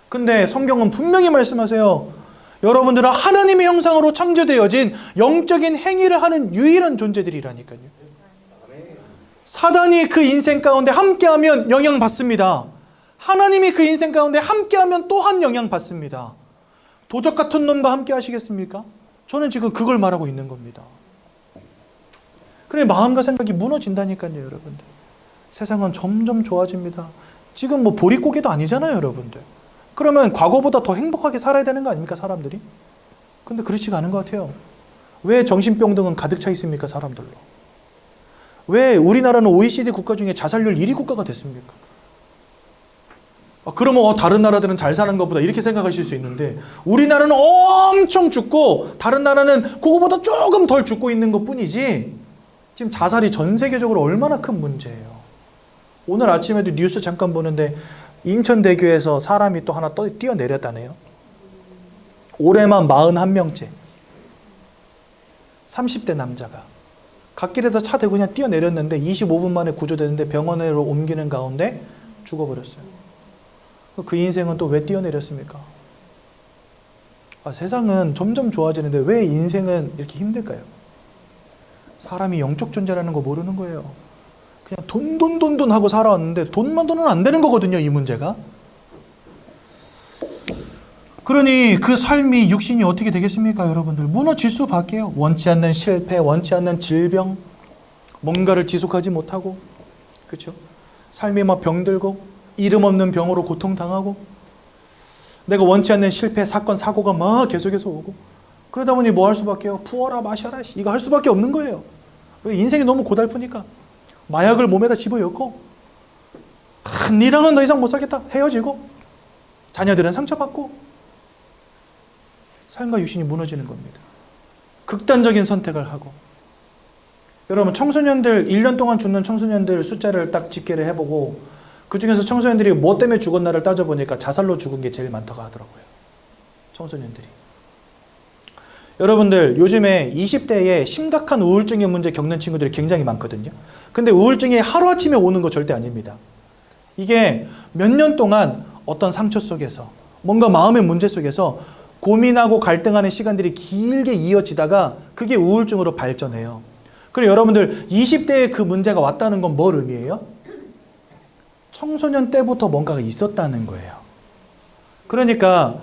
A: 근데 성경은 분명히 말씀하세요. 여러분들은 하나님의 형상으로 창조되어진 영적인 행위를 하는 유일한 존재들이라니까요. 사단이 그 인생 가운데 함께하면 영향받습니다. 하나님이 그 인생 가운데 함께하면 또한 영향받습니다. 도적 같은 놈과 함께 하시겠습니까? 저는 지금 그걸 말하고 있는 겁니다. 그래 마음과 생각이 무너진다니까요, 여러분들. 세상은 점점 좋아집니다. 지금 뭐 보릿고개도 아니잖아요, 여러분들. 그러면 과거보다 더 행복하게 살아야 되는 거 아닙니까, 사람들이? 근데 그렇지가 않은 것 같아요. 왜 정신병동은 가득 차 있습니까, 사람들로? 왜 우리나라는 OECD 국가 중에 자살률 1위 국가가 됐습니까? 그러면 다른 나라들은 잘 사는 것보다 이렇게 생각하실 수 있는데 우리나라는 엄청 죽고 다른 나라는 그거보다 조금 덜 죽고 있는 것뿐이지 지금 자살이 전 세계적으로 얼마나 큰 문제예요. 오늘 아침에도 뉴스 잠깐 보는데 인천대교에서 사람이 또 하나 뛰어내렸다네요. 올해만 41명째. 30대 남자가. 갓길에다 차 대고 그냥 뛰어내렸는데 25분 만에 구조되는데 병원으로 옮기는 가운데 죽어버렸어요. 그 인생은 또 왜 뛰어내렸습니까? 세상은 점점 좋아지는데 왜 인생은 이렇게 힘들까요? 사람이 영적 존재라는 거 모르는 거예요. 그냥 돈 하고 살아왔는데 돈만 돈은 안 되는 거거든요, 이 문제가. 그러니 그 삶이 육신이 어떻게 되겠습니까, 여러분들? 무너질 수밖에요. 원치 않는 실패, 원치 않는 질병, 뭔가를 지속하지 못하고, 그렇죠? 삶이 막 병들고, 이름 없는 병으로 고통당하고, 내가 원치 않는 실패, 사건, 사고가 막 계속해서 오고, 그러다 보니 뭐 할 수밖에요? 부어라, 마셔라, 이거 할 수밖에 없는 거예요. 인생이 너무 고달프니까. 마약을 몸에다 집어넣고, 니랑은 더 이상 못 살겠다. 헤어지고, 자녀들은 상처받고, 삶과 육신이 무너지는 겁니다. 극단적인 선택을 하고. 여러분, 청소년들, 1년 동안 죽는 청소년들 숫자를 딱 집계를 해보고, 그 중에서 청소년들이 뭐 때문에 죽었나를 따져보니까 자살로 죽은 게 제일 많다고 하더라고요. 청소년들이. 여러분들 요즘에 20대에 심각한 우울증의 문제 겪는 친구들이 굉장히 많거든요. 근데 우울증이 하루아침에 오는 거 절대 아닙니다. 이게 몇 년 동안 어떤 상처 속에서 뭔가 마음의 문제 속에서 고민하고 갈등하는 시간들이 길게 이어지다가 그게 우울증으로 발전해요. 그리고 여러분들 20대에 그 문제가 왔다는 건 뭘 의미해요? 청소년 때부터 뭔가가 있었다는 거예요. 그러니까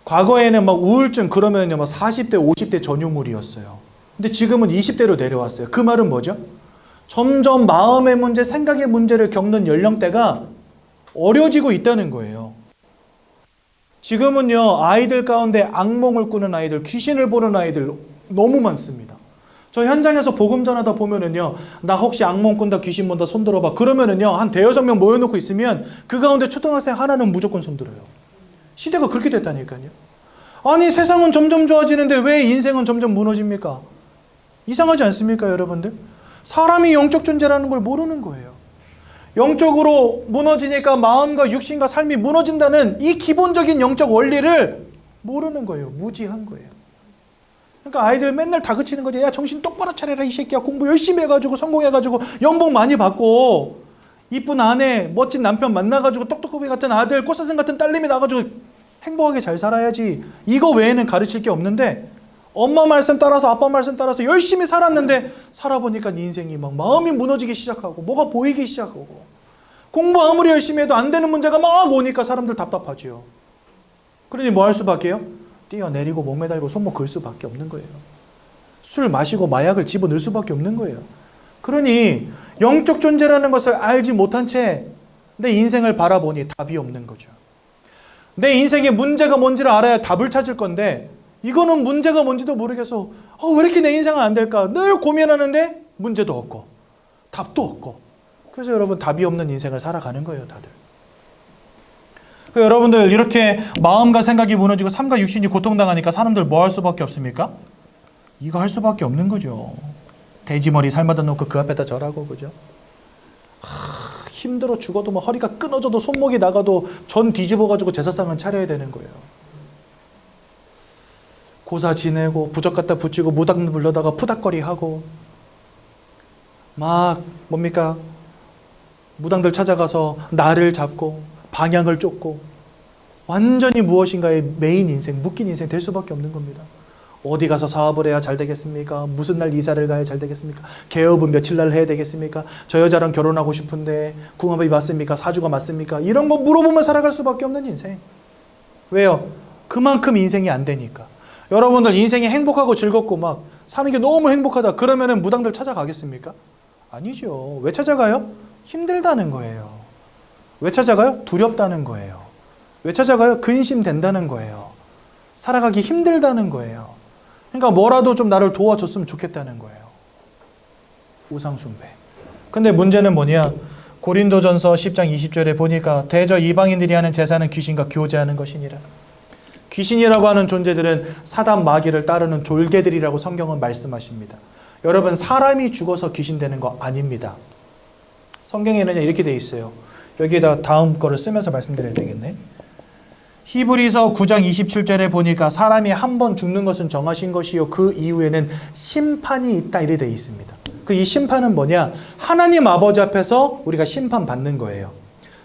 A: 과거에는 막 우울증 그러면요, 막 40대, 50대 전유물이었어요. 근데 지금은 20대로 내려왔어요. 그 말은 뭐죠? 점점 마음의 문제, 생각의 문제를 겪는 연령대가 어려지고 있다는 거예요. 지금은요, 아이들 가운데 악몽을 꾸는 아이들, 귀신을 보는 아이들 너무 많습니다. 저 현장에서 복음 전하다 보면은요, 나 혹시 악몽 꾼다, 귀신 본다, 손 들어봐. 그러면은요, 한 대여섯 명 모여놓고 있으면 그 가운데 초등학생 하나는 무조건 손 들어요. 시대가 그렇게 됐다니까요. 아니, 세상은 점점 좋아지는데 왜 인생은 점점 무너집니까? 이상하지 않습니까, 여러분들? 사람이 영적 존재라는 걸 모르는 거예요. 영적으로 무너지니까 마음과 육신과 삶이 무너진다는 이 기본적인 영적 원리를 모르는 거예요. 무지한 거예요. 그러니까 아이들 맨날 다그치는 거죠. 야, 정신 똑바로 차려라, 이 새끼야. 공부 열심히 해가지고 성공해가지고 연봉 많이 받고 이쁜 아내, 멋진 남편 만나가지고 똑똑하게 같은 아들, 꽃사슴 같은 딸내미 나가지고 행복하게 잘 살아야지. 이거 외에는 가르칠 게 없는데 엄마 말씀 따라서 아빠 말씀 따라서 열심히 살았는데 살아보니까 네 인생이 막 마음이 무너지기 시작하고 뭐가 보이기 시작하고 공부 아무리 열심히 해도 안 되는 문제가 막 오니까 사람들 답답하지요. 그러니 뭐 할 수밖에요? 뛰어내리고 목매달고 손목 걸 수밖에 없는 거예요. 술 마시고 마약을 집어넣을 수밖에 없는 거예요. 그러니 영적 존재라는 것을 알지 못한 채 내 인생을 바라보니 답이 없는 거죠. 내 인생의 문제가 뭔지를 알아야 답을 찾을 건데 이거는 문제가 뭔지도 모르겠어. 왜 이렇게 내 인생은 안 될까? 늘 고민하는데 문제도 없고 답도 없고. 그래서 여러분 답이 없는 인생을 살아가는 거예요, 다들. 여러분들 이렇게 마음과 생각이 무너지고 삶과 육신이 고통당하니까 사람들 뭐 할 수밖에 없습니까? 이거 할 수밖에 없는 거죠. 돼지머리 삶아다 놓고 그 앞에다 절하고, 그죠? 힘들어 죽어도 뭐 허리가 끊어져도 손목이 나가도 전 뒤집어가지고 제사상은 차려야 되는 거예요. 고사 지내고 부적 갖다 붙이고 무당 불러다가 푸닥거리하고 막 뭡니까? 무당들 찾아가서 나를 잡고 방향을 쫓고 완전히 무엇인가의 메인 인생, 묶인 인생 될 수밖에 없는 겁니다. 어디 가서 사업을 해야 잘 되겠습니까? 무슨 날 이사를 가야 잘 되겠습니까? 개업은 며칠 날 해야 되겠습니까? 저 여자랑 결혼하고 싶은데 궁합이 맞습니까? 사주가 맞습니까? 이런 거 물어보면 살아갈 수밖에 없는 인생. 왜요? 그만큼 인생이 안 되니까. 여러분들 인생이 행복하고 즐겁고 막 사는 게 너무 행복하다. 그러면은 무당들 찾아가겠습니까? 아니죠. 왜 찾아가요? 힘들다는 거예요. 왜 찾아가요? 두렵다는 거예요. 왜 찾아가요? 근심된다는 거예요. 살아가기 힘들다는 거예요. 그러니까 뭐라도 좀 나를 도와줬으면 좋겠다는 거예요. 우상숭배. 근데 문제는 뭐냐? 고린도전서 10장 20절에 보니까 대저 이방인들이 하는 제사는 귀신과 교제하는 것이니라. 귀신이라고 하는 존재들은 사단 마귀를 따르는 졸개들이라고 성경은 말씀하십니다. 여러분, 사람이 죽어서 귀신 되는 거 아닙니다. 성경에는 이렇게 돼 있어요. 여기에다 다음 거를 쓰면서 말씀드려야 되겠네. 히브리서 9장 27절에 보니까 사람이 한 번 죽는 것은 정하신 것이요 그 이후에는 심판이 있다 이래 돼 있습니다. 그 이 심판은 뭐냐? 하나님 아버지 앞에서 우리가 심판받는 거예요.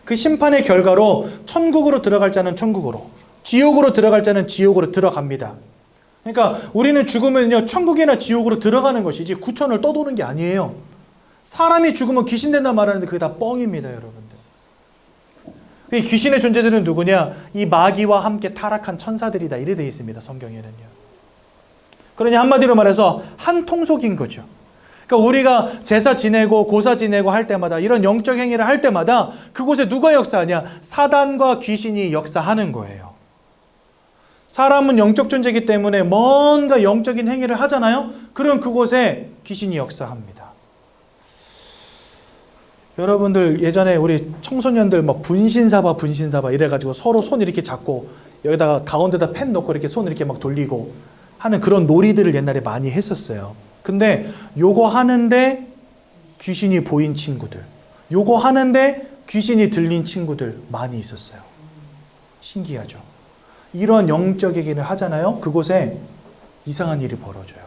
A: 그 심판의 결과로 천국으로 들어갈 자는 천국으로, 지옥으로 들어갈 자는 지옥으로 들어갑니다. 그러니까 우리는 죽으면요 천국이나 지옥으로 들어가는 것이지 구천을 떠도는 게 아니에요. 사람이 죽으면 귀신 된다 말하는데 그게 다 뻥입니다, 여러분들. 이 귀신의 존재들은 누구냐? 이 마귀와 함께 타락한 천사들이다 이래 돼 있습니다, 성경에는요. 그러니 한마디로 말해서 한 통속인 거죠. 그러니까 우리가 제사 지내고 고사 지내고 할 때마다 이런 영적 행위를 할 때마다 그곳에 누가 역사하냐? 사단과 귀신이 역사하는 거예요. 사람은 영적 존재이기 때문에 뭔가 영적인 행위를 하잖아요. 그럼 그곳에 귀신이 역사합니다. 여러분들 예전에 우리 청소년들 막 분신사바 이래가지고 서로 손 이렇게 잡고 여기다가 가운데다 펜 넣고 이렇게 손 이렇게 막 돌리고 하는 그런 놀이들을 옛날에 많이 했었어요. 근데 요거 하는데 귀신이 보인 친구들, 요거 하는데 귀신이 들린 친구들 많이 있었어요. 신기하죠? 이런 영적 얘기를 하잖아요. 그곳에 이상한 일이 벌어져요.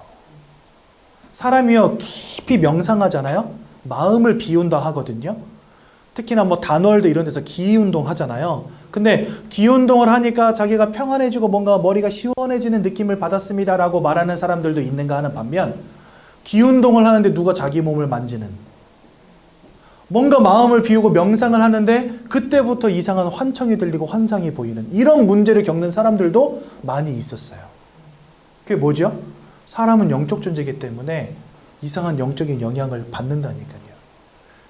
A: 사람이요 깊이 명상하잖아요. 마음을 비운다 하거든요. 특히나 뭐 단월드 이런 데서 기운동 하잖아요. 근데 기운동을 하니까 자기가 평안해지고 뭔가 머리가 시원해지는 느낌을 받았습니다라고 말하는 사람들도 있는가 하는 반면, 기운동을 하는데 누가 자기 몸을 만지는, 뭔가 마음을 비우고 명상을 하는데 그때부터 이상한 환청이 들리고 환상이 보이는 이런 문제를 겪는 사람들도 많이 있었어요. 그게 뭐죠? 사람은 영적 존재이기 때문에 이상한 영적인 영향을 받는다니까요.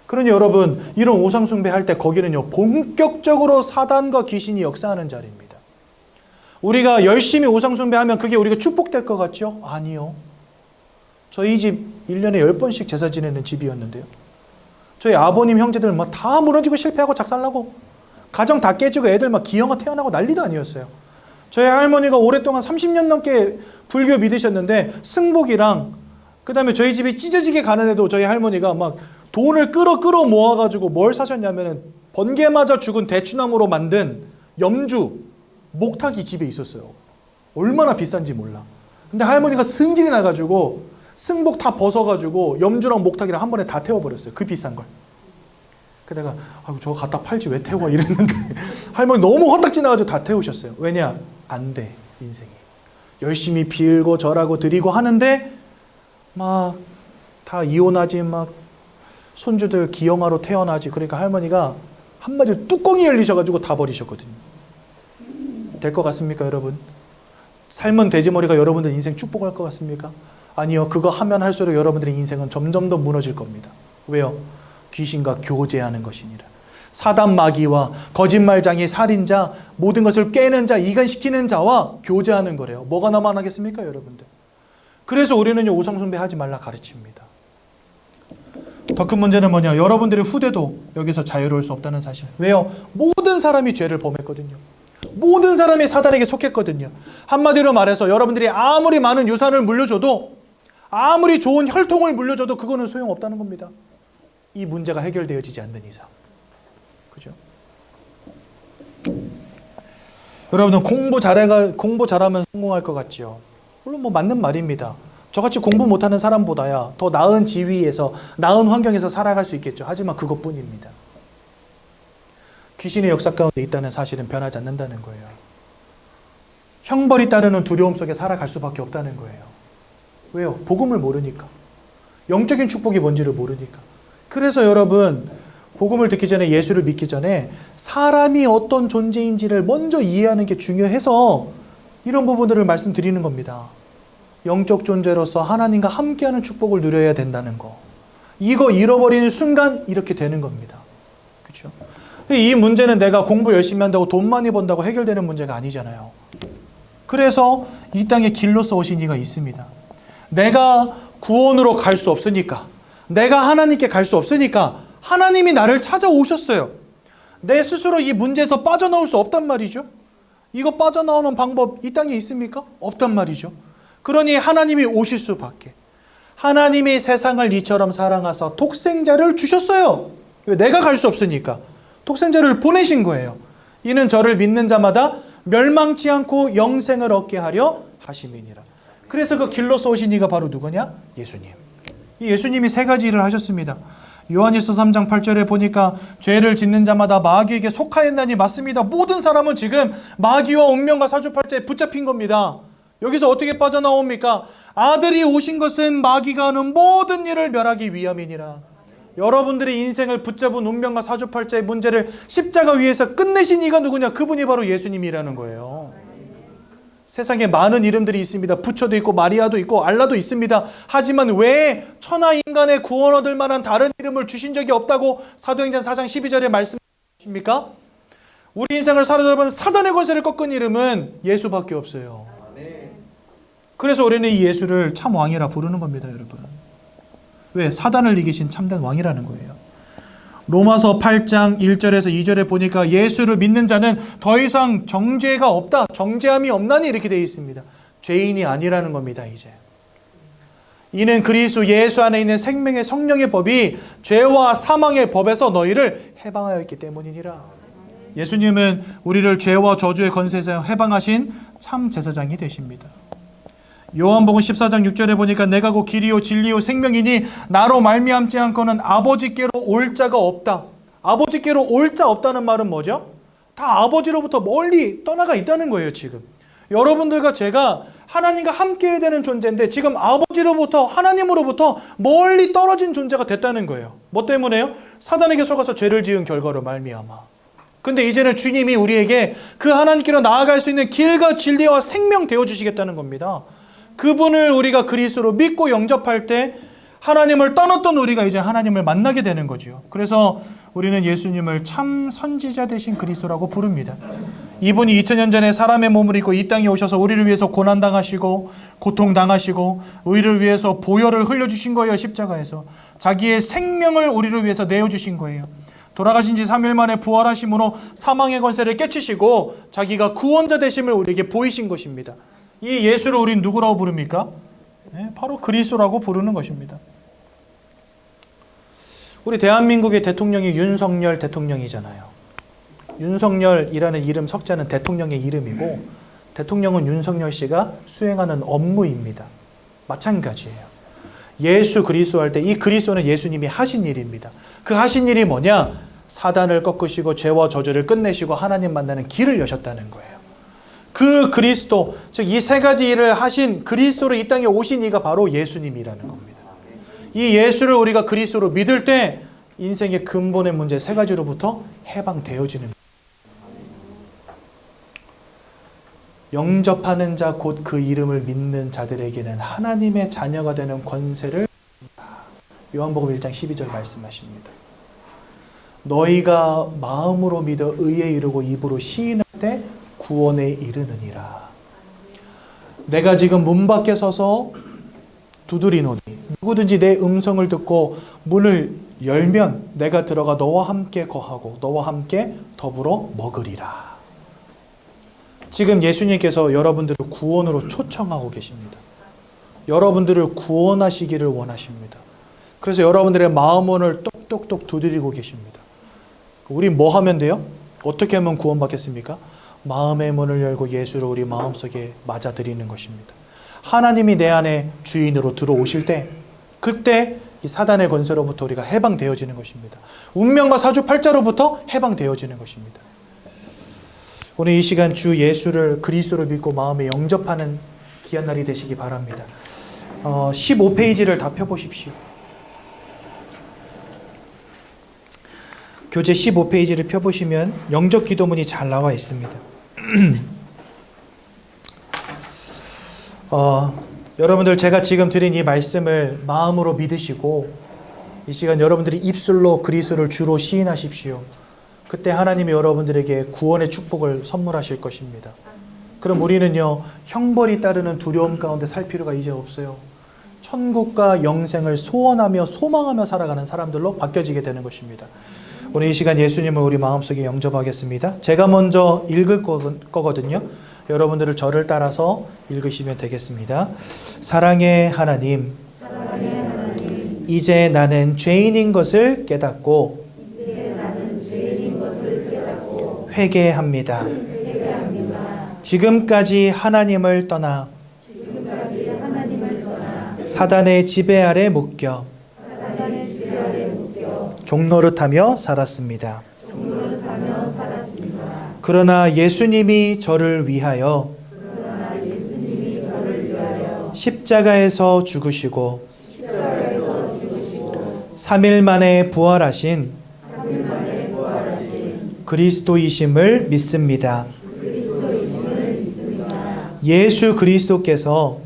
A: 그러니 여러분, 이런 우상숭배할 때 거기는요 본격적으로 사단과 귀신이 역사하는 자리입니다. 우리가 열심히 우상숭배하면 그게 우리가 축복될 것 같죠? 아니요. 저희 집 1년에 10번씩 제사 지내는 집이었는데요, 저희 아버님 형제들 막 다 무너지고 실패하고 작살나고 가정 다 깨지고 애들 막 기형아 태어나고 난리도 아니었어요. 저희 할머니가 오랫동안 30년 넘게 불교 믿으셨는데 승복이랑 그 다음에 저희 집이 찢어지게 가난해도 저희 할머니가 막 돈을 끌어 모아가지고 뭘 사셨냐면은 번개 맞아 죽은 대추나무로 만든 염주 목탁이 집에 있었어요. 얼마나 비싼지 몰라. 근데 할머니가 승질이 나가지고 승복 다 벗어가지고 염주랑 목탁이랑 한 번에 다 태워버렸어요. 그 비싼 걸. 그래서 내가 저거 갖다 팔지 왜 태워 이랬는데 할머니 너무 헛딱지 나가지고 다 태우셨어요. 왜냐? 안 돼, 인생이. 열심히 빌고 절하고 드리고 하는데 막 다 이혼하지, 막 손주들 기형아로 태어나지. 그러니까 할머니가 한마디로 뚜껑이 열리셔가지고 다 버리셨거든요. 될 것 같습니까, 여러분? 삶은 돼지머리가 여러분들 인생 축복할 것 같습니까? 아니요. 그거 하면 할수록 여러분들의 인생은 점점 더 무너질 겁니다. 왜요? 귀신과 교제하는 것이니라. 사단 마귀와 거짓말장애, 살인자, 모든 것을 깨는 자, 이간시키는 자와 교제하는 거래요. 뭐가 남아나겠습니까, 여러분들? 그래서 우리는요 우상숭배하지 말라 가르칩니다. 더 큰 문제는 뭐냐? 여러분들의 후대도 여기서 자유로울 수 없다는 사실. 왜요? 모든 사람이 죄를 범했거든요. 모든 사람이 사단에게 속했거든요. 한마디로 말해서 여러분들이 아무리 많은 유산을 물려줘도, 아무리 좋은 혈통을 물려줘도 그거는 소용없다는 겁니다. 이 문제가 해결되어지지 않는 이상. 그죠? 여러분은 공부 잘하면 성공할 것 같죠? 물론 뭐 맞는 말입니다. 저같이 공부 못하는 사람보다야 더 나은 지위에서, 나은 환경에서 살아갈 수 있겠죠. 하지만 그것뿐입니다. 귀신의 역사 가운데 있다는 사실은 변하지 않는다는 거예요. 형벌이 따르는 두려움 속에 살아갈 수밖에 없다는 거예요. 왜요? 복음을 모르니까. 영적인 축복이 뭔지를 모르니까. 그래서 여러분, 복음을 듣기 전에, 예수를 믿기 전에 사람이 어떤 존재인지를 먼저 이해하는 게 중요해서 이런 부분들을 말씀드리는 겁니다. 영적 존재로서 하나님과 함께하는 축복을 누려야 된다는 거. 이거 잃어버리는 순간 이렇게 되는 겁니다. 그렇죠? 이 문제는 내가 공부 열심히 한다고 돈 많이 번다고 해결되는 문제가 아니잖아요. 그래서 이 땅에 길로서 오신 이가 있습니다. 내가 구원으로 갈 수 없으니까, 내가 하나님께 갈 수 없으니까 하나님이 나를 찾아오셨어요. 내 스스로 이 문제에서 빠져나올 수 없단 말이죠. 이거 빠져나오는 방법 이 땅에 있습니까? 없단 말이죠. 그러니 하나님이 오실 수밖에. 하나님이 세상을 이처럼 사랑하사 독생자를 주셨어요. 내가 갈 수 없으니까 독생자를 보내신 거예요. 이는 저를 믿는 자마다 멸망치 않고 영생을 얻게 하려 하심이니라. 그래서 그 길로서 오신 이가 바로 누구냐? 예수님. 이 예수님이 세 가지 일을 하셨습니다. 요한일서 3장 8절에 보니까 죄를 짓는 자마다 마귀에게 속하였나니, 맞습니다. 모든 사람은 지금 마귀와 운명과 사주팔자에 붙잡힌 겁니다. 여기서 어떻게 빠져나옵니까? 아들이 오신 것은 마귀가 하는 모든 일을 멸하기 위함이니라. 여러분들의 인생을 붙잡은 운명과 사주팔자의 문제를 십자가 위에서 끝내신 이가 누구냐? 그분이 바로 예수님이라는 거예요. 세상에 많은 이름들이 있습니다. 부처도 있고 마리아도 있고 알라도 있습니다. 하지만 왜 천하 인간의 구원 얻을 만한 다른 이름을 주신 적이 없다고 사도행전 4장 12절에 말씀하십니까? 우리 인생을 사로잡은 사단의 권세를 꺾은 이름은 예수밖에 없어요. 그래서 우리는 이 예수를 참 왕이라 부르는 겁니다, 여러분. 왜? 사단을 이기신 참된 왕이라는 거예요. 로마서 8장 1절에서 2절에 보니까 예수를 믿는 자는 더 이상 정죄가 없다, 정죄함이 없나니 이렇게 되어 있습니다. 죄인이 아니라는 겁니다, 이제. 이는 그리스도 예수 안에 있는 생명의 성령의 법이 죄와 사망의 법에서 너희를 해방하였기 때문이니라. 예수님은 우리를 죄와 저주의 권세에서 해방하신 참 제사장이 되십니다. 요한복음 14장 6절에 보니까 내가 곧 길이요 진리요 생명이니 나로 말미암지 않고는 아버지께로 올 자가 없다. 아버지께로 올 자 없다는 말은 뭐죠? 다 아버지로부터 멀리 떠나가 있다는 거예요. 지금 여러분들과 제가 하나님과 함께 해야 되는 존재인데 지금 아버지로부터 하나님으로부터 멀리 떨어진 존재가 됐다는 거예요. 뭐 때문에요? 사단에게 속아서 죄를 지은 결과로 말미암아. 근데 이제는 주님이 우리에게 그 하나님께로 나아갈 수 있는 길과 진리와 생명 되어주시겠다는 겁니다. 그분을 우리가 그리스도로 믿고 영접할 때 하나님을 떠났던 우리가 이제 하나님을 만나게 되는 거죠. 그래서 우리는 예수님을 참 선지자 되신 그리스도라고 부릅니다. 이분이 2000년 전에 사람의 몸을 입고 이 땅에 오셔서 우리를 위해서 고난당하시고 고통당하시고 우리를 위해서 보혈을 흘려주신 거예요. 십자가에서 자기의 생명을 우리를 위해서 내어주신 거예요. 돌아가신 지 3일 만에 부활하심으로 사망의 권세를 깨치시고 자기가 구원자 되심을 우리에게 보이신 것입니다. 이 예수를 우리는 누구라고 부릅니까? 네, 바로 그리스도라고 부르는 것입니다. 우리 대한민국의 대통령이 윤석열 대통령이잖아요. 윤석열이라는 이름 석자는 대통령의 이름이고 대통령은 윤석열 씨가 수행하는 업무입니다. 마찬가지예요. 예수 그리스도 할 때 이 그리스도는 예수님이 하신 일입니다. 그 하신 일이 뭐냐? 사단을 꺾으시고 죄와 저주를 끝내시고 하나님 만나는 길을 여셨다는 거예요. 그 그리스도, 즉 이 세 가지 일을 하신 그리스도로 이 땅에 오신 이가 바로 예수님이라는 겁니다. 이 예수를 우리가 그리스도로 믿을 때 인생의 근본의 문제 세 가지로부터 해방되어지는 거예요. 영접하는 자 곧 그 이름을 믿는 자들에게는 하나님의 자녀가 되는 권세를 요한복음 1장 12절 말씀하십니다. 너희가 마음으로 믿어 의에 이르고 입으로 시인할 때 구원에 이르느니라. 내가 지금 문 밖에 서서 두드리노니 누구든지 내 음성을 듣고 문을 열면 내가 들어가 너와 함께 거하고 너와 함께 더불어 먹으리라. 지금 예수님께서 여러분들을 구원으로 초청하고 계십니다. 여러분들을 구원하시기를 원하십니다. 그래서 여러분들의 마음문을 똑똑똑 두드리고 계십니다. 우리 뭐 하면 돼요? 어떻게 하면 구원받겠습니까? 마음의 문을 열고 예수를 우리 마음속에 맞아들이는 것입니다. 하나님이 내 안에 주인으로 들어오실 때 그때 이 사단의 권세로부터 우리가 해방되어지는 것입니다. 운명과 사주팔자로부터 해방되어지는 것입니다. 오늘 이 시간 주 예수를 그리스도로 믿고 마음에 영접하는 귀한 날이 되시기 바랍니다. 15페이지를 다 펴보십시오. 교재 15페이지를 펴보시면 영접 기도문이 잘 나와 있습니다. 여러분들 제가 지금 드린 이 말씀을 마음으로 믿으시고 이 시간 여러분들이 입술로 그리스도를 주로 시인하십시오. 그때 하나님이 여러분들에게 구원의 축복을 선물하실 것입니다. 그럼 우리는요 형벌이 따르는 두려움 가운데 살 필요가 이제 없어요. 천국과 영생을 소원하며 소망하며 살아가는 사람들로 바뀌어지게 되는 것입니다. 오늘 이 시간 예수님을 우리 마음속에 영접하겠습니다. 제가 먼저 읽을 거거든요. 여러분들을 저를 따라서 읽으시면 되겠습니다. 사랑의 하나님, 이제 나는 죄인인 것을 깨닫고 회개합니다. 지금까지 하나님을 떠나 사단의 지배 아래 묶여 종노릇하며 살았습니다. 그러나 예수님이 저를 위하여 십자가에서 죽으시고 3일 만에 부활하신 그리스도이심을 믿습니다. 예수 그리스도께서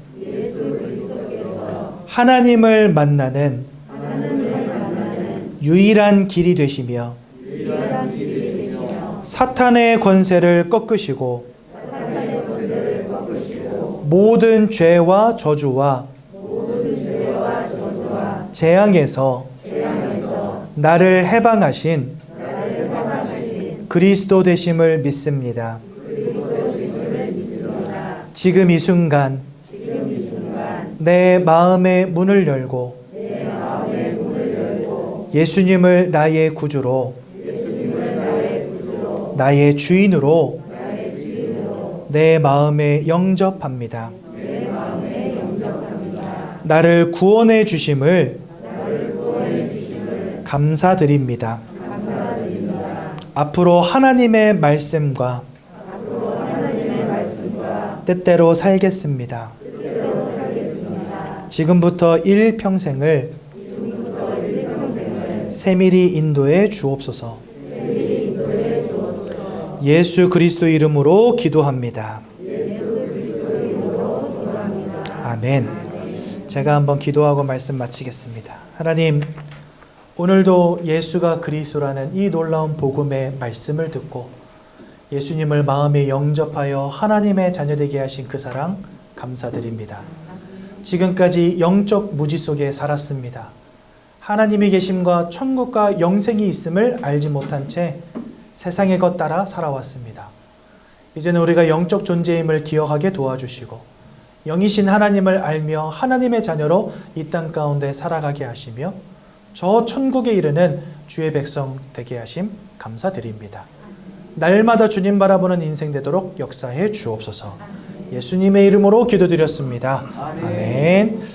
A: 하나님을 만나는 유일한 길이 되시며 사탄의 권세를 꺾으시고 모든 죄와 저주와 재앙에서 나를 해방하신 그리스도 되심을 믿습니다. 지금 이 순간 내 마음의 문을 열고 예수님을 나의 구주로 나의 주인으로 내 마음에 영접합니다. 나를 구원해 주심을 감사드립니다. 앞으로 하나님의 말씀과 뜻대로 살겠습니다. 지금부터 일평생을 세밀히 인도해 주옵소서. 예수 그리스도 이름으로 기도합니다. 아멘. 제가 한번 기도하고 말씀 마치겠습니다. 하나님, 오늘도 예수가 그리스도라는 이 놀라운 복음의 말씀을 듣고 예수님을 마음에 영접하여 하나님의 자녀되게 하신 그 사랑 감사드립니다. 지금까지 영적 무지 속에 살았습니다. 하나님이 계심과 천국과 영생이 있음을 알지 못한 채 세상의 것 따라 살아왔습니다. 이제는 우리가 영적 존재임을 기억하게 도와주시고 영이신 하나님을 알며 하나님의 자녀로 이 땅 가운데 살아가게 하시며 저 천국에 이르는 주의 백성 되게 하심 감사드립니다. 날마다 주님 바라보는 인생 되도록 역사해 주옵소서. 예수님의 이름으로 기도드렸습니다. 아멘.